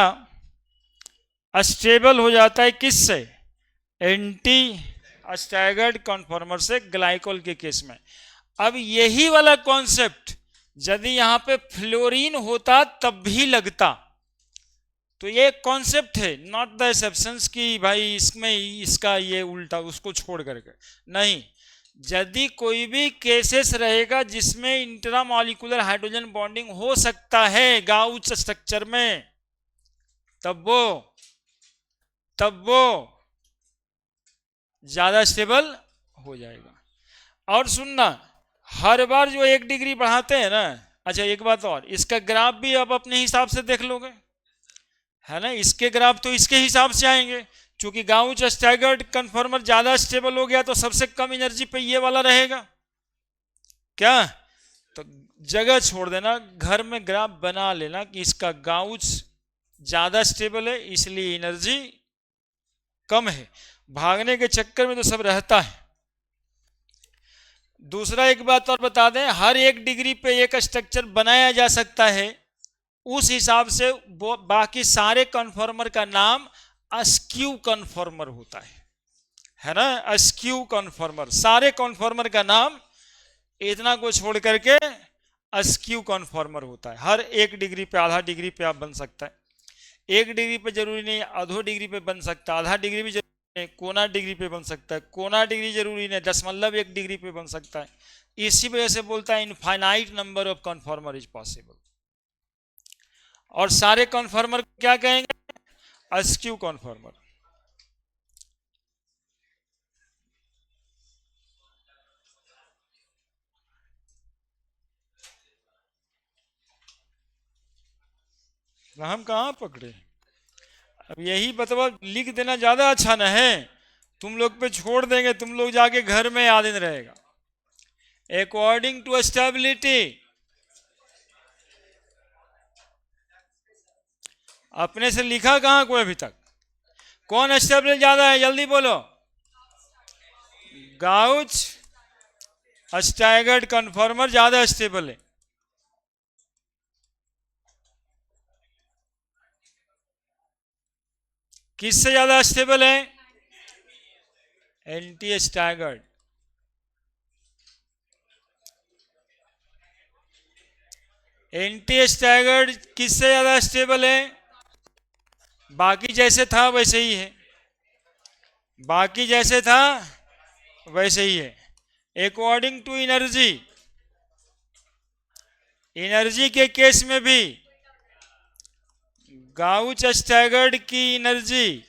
स्टेबल हो जाता है। किससे? एंटी स्टैगर्ड कन्फर्मर से ग्लाइकोल के केस में। अब यही वाला कॉन्सेप्ट यदि यहाँ पे फ्लोरीन होता तब भी लगता, तो ये कॉन्सेप्ट है, नॉट द एक्सेप्शंस की भाई इसमें इसका ये उल्टा उसको छोड़ करके नहीं। यदि कोई भी केसेस रहेगा जिसमें इंट्रामॉलिक्यूलर हाइड्रोजन बॉन्डिंग हो सकता है गाउच स्ट्रक्चर में, तब वो ज्यादा स्टेबल हो जाएगा। और सुनना, हर बार जो 1 डिग्री बढ़ाते हैं ना, अच्छा एक बात और, इसका ग्राफ भी आप अपने हिसाब से देख लोगे, है ना, इसके ग्राफ तो इसके हिसाब से आएंगे, क्योंकि गाउच स्टैगर्ड कन्फर्मर ज्यादा स्टेबल हो गया तो सबसे कम एनर्जी पे ये वाला रहेगा क्या। तो जगह छोड़ देना, घर में ग्राफ बना लेना कि इसका गाउच ज्यादा स्टेबल है इसलिए एनर्जी कम है, भागने के चक्कर में तो सब रहता है। दूसरा एक बात और बता दें, हर 1 डिग्री पे एक स्ट्रक्चर बनाया जा सकता है, उस हिसाब से बाकी सारे कन्फर्मर का नाम अस्क्यू कन्फर्मर होता है ना, अस्क्यू कन्फर्मर, सारे कन्फर्मर का नाम इतना को छोड़ करके अस्क्यू कन्फर्मर होता है। हर 1 डिग्री पे, आधा डिग्री पे आप बन सकता है, 1 डिग्री पे जरूरी नहीं, आधो डिग्री पे बन सकता है, आधा डिग्री भी जरूरी नहीं, कोना डिग्री पे बन सकता है, कोना डिग्री जरूरी नहीं, 0.1 डिग्री पे बन सकता है। इसी वजह से बोलता है infinite number of conformer is possible. और सारे कन्फर्मर क्या कहेंगे? अस्क्यू कन्फर्मर। हम कहाँ पकड़े? अब यही बतवा लिख देना ज्यादा अच्छा न है, तुम लोग पे छोड़ देंगे, तुम लोग जाके घर में याद नहीं रहेगा। अकॉर्डिंग टू स्टेबिलिटी, अपने से लिखा कहाँ कोई अभी तक? कौन स्टेबल ज्यादा है, जल्दी बोलो। गाउच स्टैगर्ड कन्फर्मर ज्यादा स्टेबल है। किससे ज्यादा स्टेबल है? Anti staggered. एंटी स्टैगर्ड किससे ज्यादा स्टेबल है? बाकी जैसे था वैसे ही है, बाकी जैसे था वैसे ही है। अकॉर्डिंग टू एनर्जी, एनर्जी के केस में भी गाउच स्टैगर्ड की एनर्जी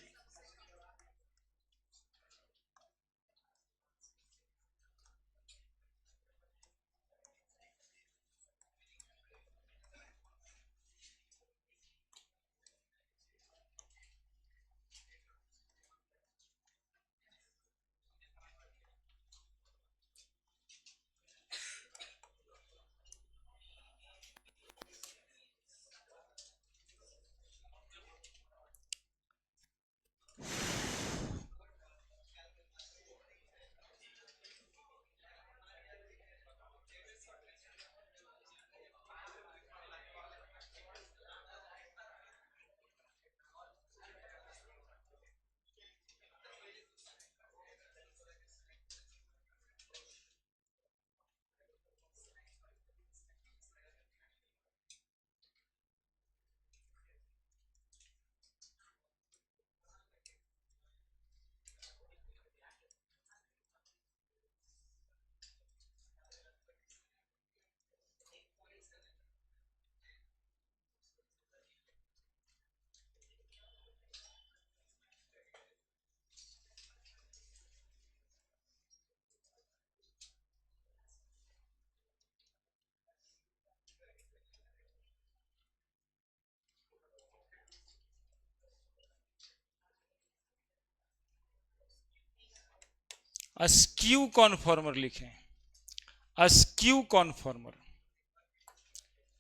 अस्क्यू कॉन्फॉर्मर लिखें, अस्क्यू कॉन्फॉर्मर।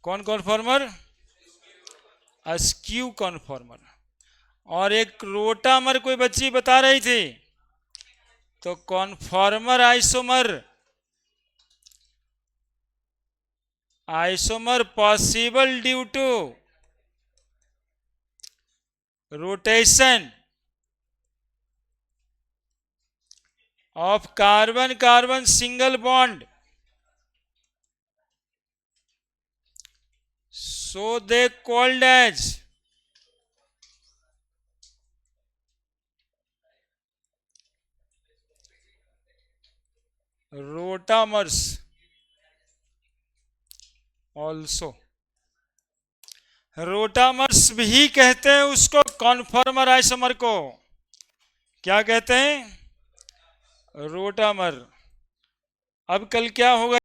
कौन कॉन्फॉर्मर? Askew conformer. और एक रोटामर कोई बच्ची बता रही थी, तो conformer isomer, isomer possible due to rotation of carbon carbon single bond, so they called as rotamers also। Rotamers भी कहते हैं उसको, कॉन्फॉर्मर आइसोमर को क्या कहते हैं? रोटामर। अब कल क्या होगा?